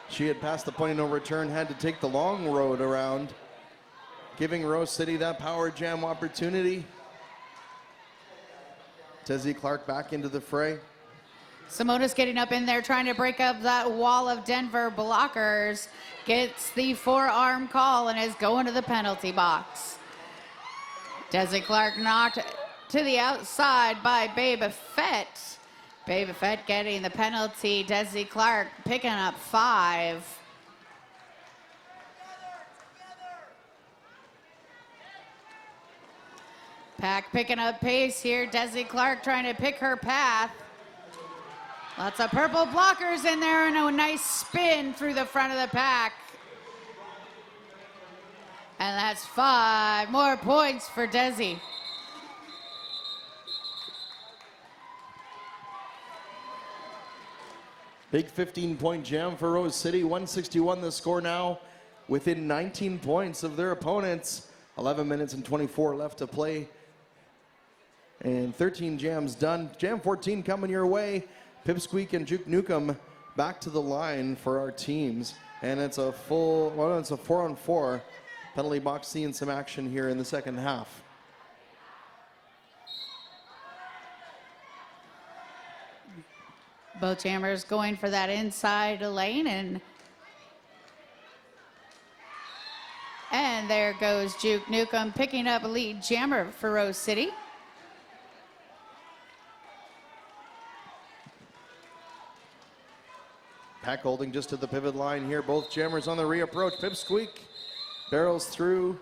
She had passed the point of no return, had to take the long road around, giving Rose City that power jam opportunity. Desi Clark back into the fray. Simona's getting up in there trying to break up that wall of Denver blockers. Gets the forearm call and is going to the penalty box. Desi Clark knocked to the outside by Babe Fett. Babe Fett getting the penalty. Desi Clark picking up 5. Pack picking up pace here. Desi Clark trying to pick her path. Lots of purple blockers in there and a nice spin through the front of the pack. And that's 5 more points for Desi. Big 15-point jam for Rose City. 161 the score now, within 19 points of their opponents. 11 minutes and 24 left to play. And 13 jams done. Jam 14 coming your way. Pipsqueak and Juke Nukem back to the line for our teams. And it's a full, well, it's a 4-on-4 penalty box, seeing some action here in the second half. Both jammers going for that inside lane, and there goes Juke Nukem picking up a lead jammer for Rose City. Pack holding just to the pivot line here. Both jammers on the reapproach. Pipsqueak barrels through,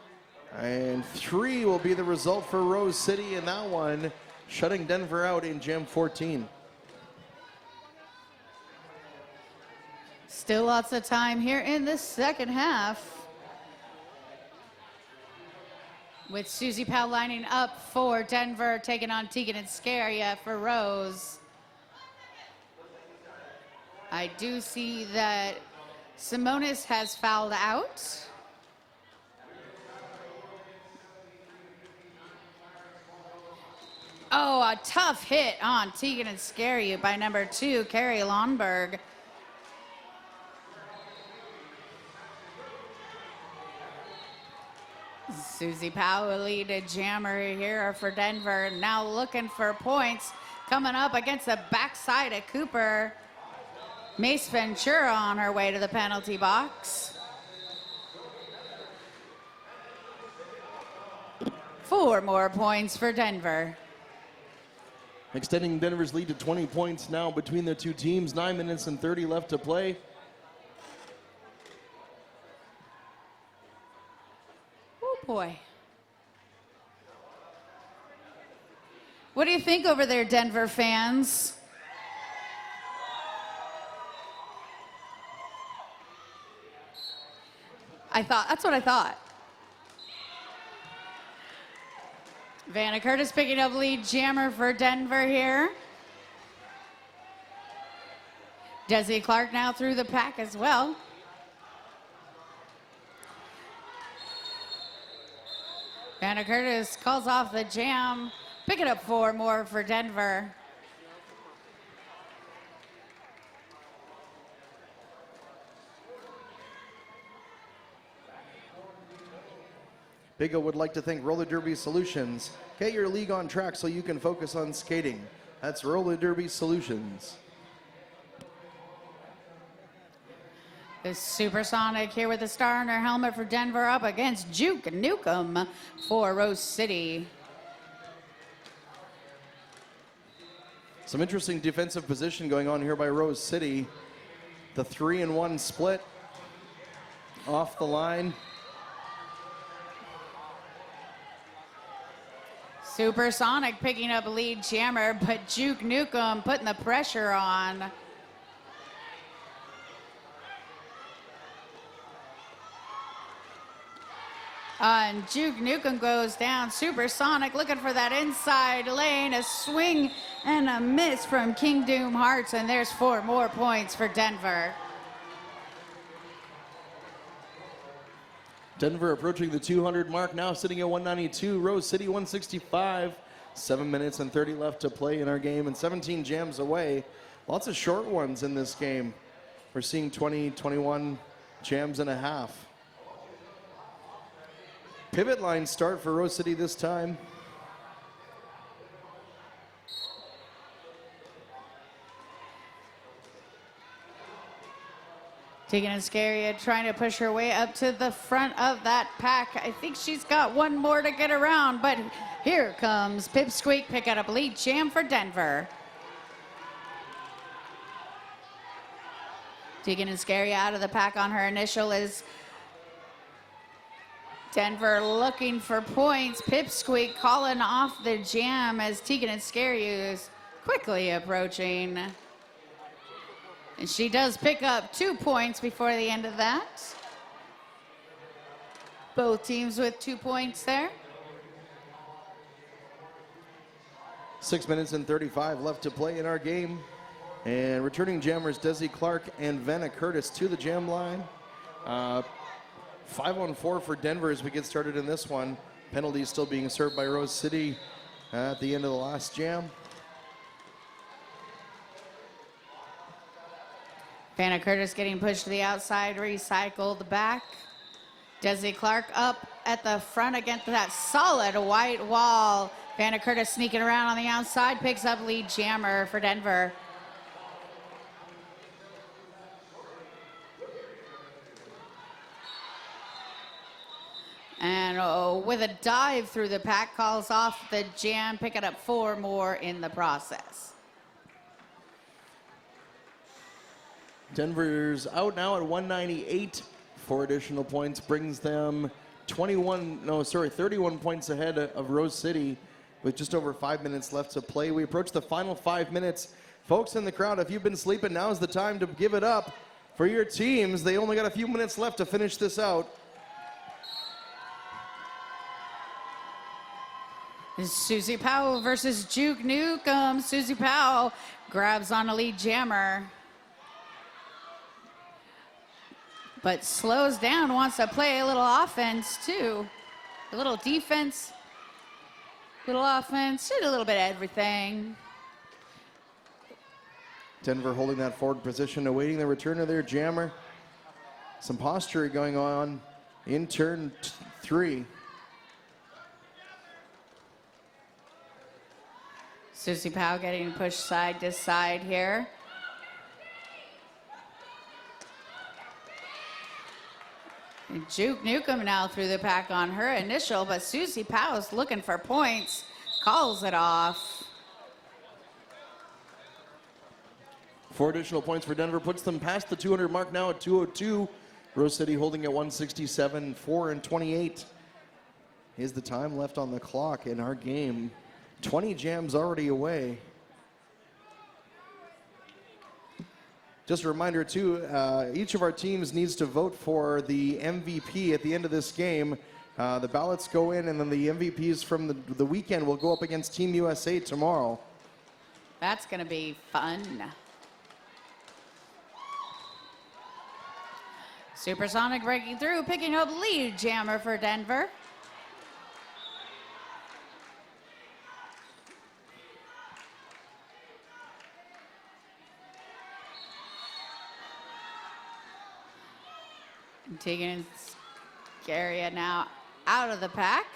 and 3 will be the result for Rose City in that one, shutting Denver out in jam 14. Still lots of time here in the second half, with Susie Powell lining up for Denver, taking on Tegan and Scaria for Rose. I do see that Simonis has fouled out. Oh, a tough hit on Tegan and Scaria by number 2, Carrie Lonberg. Susie Powell, lead jammer here for Denver, now looking for points. Coming up against the backside of Cooper. Mace Ventura on her way to the penalty box. 4 more points for Denver. Extending Denver's lead to 20 points now between the two teams. 9 minutes and 30 left to play. Oh boy. What do you think over there, Denver fans? That's what I thought. Vanna Curtis picking up lead jammer for Denver here. Desi Clark now through the pack as well. Vanna Curtis calls off the jam, picking up 4 more for Denver. Bigo would like to thank Roller Derby Solutions. Get your league on track so you can focus on skating. That's Roller Derby Solutions. The Supersonic here with the star on her helmet for Denver up against Juke Nukem for Rose City. Some interesting defensive position going on here by Rose City. The 3-and-1 split off the line. Supersonic picking up a lead jammer, but Juke Nukem putting the pressure on. And Juke Nukem goes down. Supersonic looking for that inside lane. A swing and a miss from King Doom Hearts. And there's 4 more points for Denver. Denver approaching the 200 mark now, sitting at 192. Rose City 165. 7 minutes and 30 left to play in our game, and 17 jams away. Lots of short ones in this game. We're seeing 20, 21 jams and a half. Pivot line start for Rose City this time. Tegan Iscaria trying to push her way up to the front of that pack. I think she's got one more to get around, but here comes Pipsqueak picking up lead jam for Denver. Tegan Iscaria out of the pack on her initial is Denver looking for points. Pipsqueak calling off the jam as Tegan Iscaria is quickly approaching. And she does pick up 2 points before the end of that. Both teams with 2 points there. 6 minutes and 35 left to play in our game. And returning jammers Desi Clark and Vanna Curtis to the jam line. 5-on-4 for Denver as we get started in this one. Penalties still being served by Rose City at the end of the last jam. Vanna Curtis getting pushed to the outside, recycled back. Desi Clark up at the front against that solid white wall. Vanna Curtis sneaking around on the outside, picks up lead jammer for Denver. And with a dive through the pack, calls off the jam, picking up 4 more in the process. Denver's out now at 198. 4 additional points brings them 31 points ahead of Rose City with just over 5 minutes left to play. We approach the final 5 minutes. Folks in the crowd, if you've been sleeping, now's the time to give it up for your teams. They only got a few minutes left to finish this out. Susie Powell versus Juke Nukem. Susie Powell grabs on a lead jammer, but slows down, wants to play a little offense too. A little defense, little offense, did a little bit of everything. Denver holding that forward position, awaiting the return of their jammer. Some posture going on in turn 3. Susie Powell getting pushed side to side here. And Juke Nukem now through the pack on her initial, but Susie Powell's looking for points, calls it off. 4 additional points for Denver puts them past the 200 mark now at 202. Rose City holding at 167. 4:28 is the time left on the clock in our game. 20 jams already away. Just a reminder too, each of our teams needs to vote for the MVP at the end of this game. The ballots go in, and then the MVPs from the weekend will go up against Team USA tomorrow. That's gonna be fun. Supersonic breaking through, picking up lead jammer for Denver. Tegan Iscaria now out of the pack.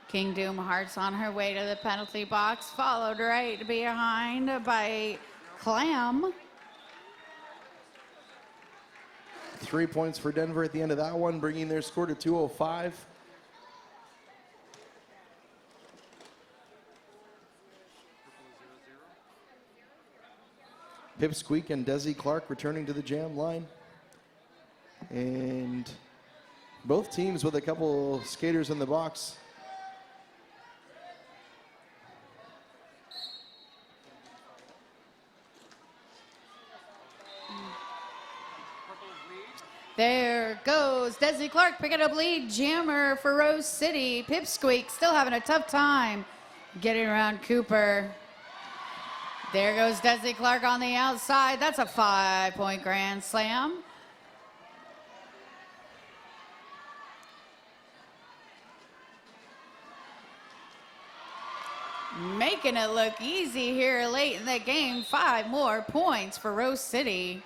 King Doom Hearts on her way to the penalty box, followed right behind by Clam. 3 points for Denver at the end of that one, bringing their score to 205. Pipsqueak and Desi Clark returning to the jam line. And both teams with a couple skaters in the box. There goes Desi Clark picking up lead. Jammer for Rose City. Pipsqueak still having a tough time getting around Cooper. There goes Desi Clark on the outside. That's a 5-point grand slam. Making it look easy here late in the game. 5 more points for Rose City.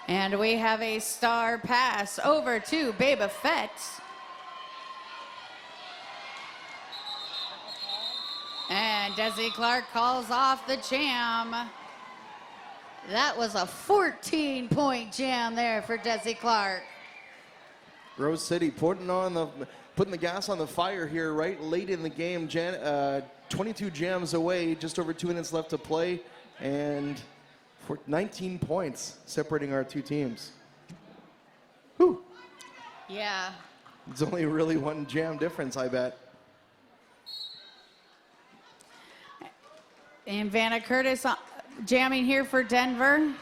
And we have a star pass over to Beba Fett. And Desi Clark calls off the jam. That was a 14-point jam there for Desi Clark. Rose City putting the gas on the fire here right late in the game. 22 jams away, just over 2 minutes left to play, and for 19 points separating our two teams. Whew. Yeah. It's only really 1 jam difference, I bet. And Vanna Curtis jamming here for Denver.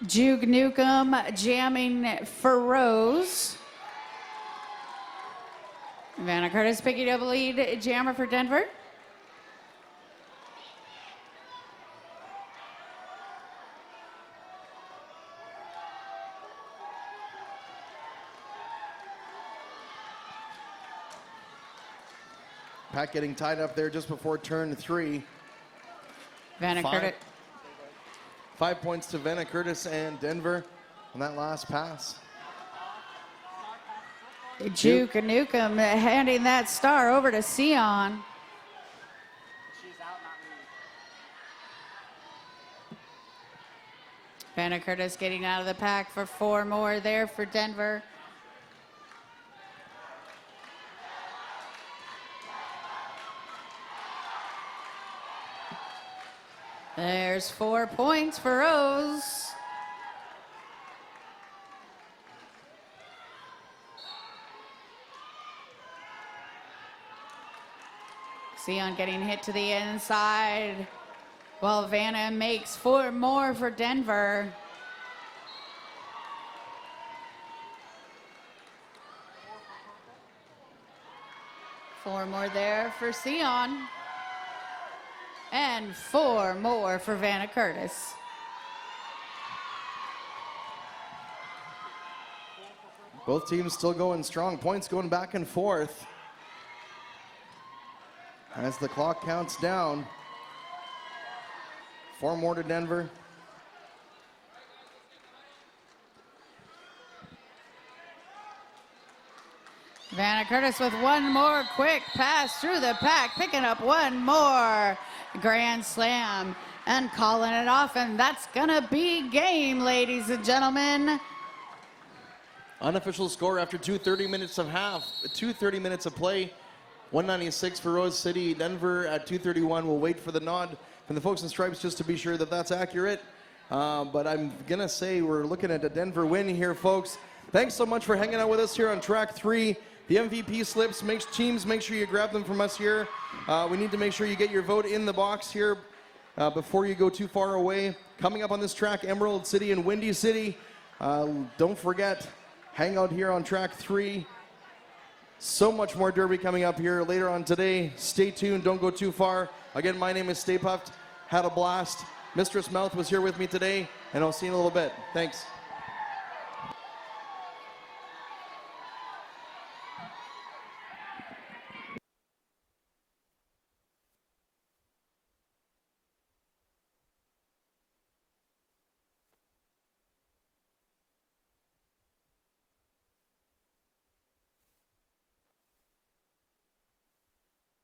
Juke Newcomb jamming for Rose. Vanna Curtis picking up a lead jammer for Denver. Pack getting tied up there just before turn 3. Vanna Curtis. 5 points to Vanna Curtis and Denver on that last pass. Juke Newcomb handing that star over to Sion. Vanna Curtis getting out of the pack for 4 more there for Denver. There's 4 points for Rose. Sion getting hit to the inside, while Vanna makes 4 more for Denver. Four more there for Sion. And 4 more for Vanna Curtis. Both teams still going strong. Points going back and forth as the clock counts down. 4 more to Denver. Vanna Curtis with 1 more quick pass through the pack, picking up 1 more grand slam and calling it off, and that's gonna be game, ladies and gentlemen. Unofficial score after 2:30 minutes of play. 196 for Rose City. Denver at 231. We'll wait for the nod from the folks in stripes just to be sure that that's accurate. But I'm gonna say we're looking at a Denver win here, folks. Thanks so much for hanging out with us here on track 3. The MVP slips, make sure you grab them from us here. We need to make sure you get your vote in the box here before you go too far away. Coming up on this track, Emerald City and Windy City. Don't forget, hang out here on track 3. So much more Derby coming up here later on today. Stay tuned, don't go too far. Again, my name is Stay Puffed. Had a blast. Mistress Mouth was here with me today, and I'll see you in a little bit. Thanks.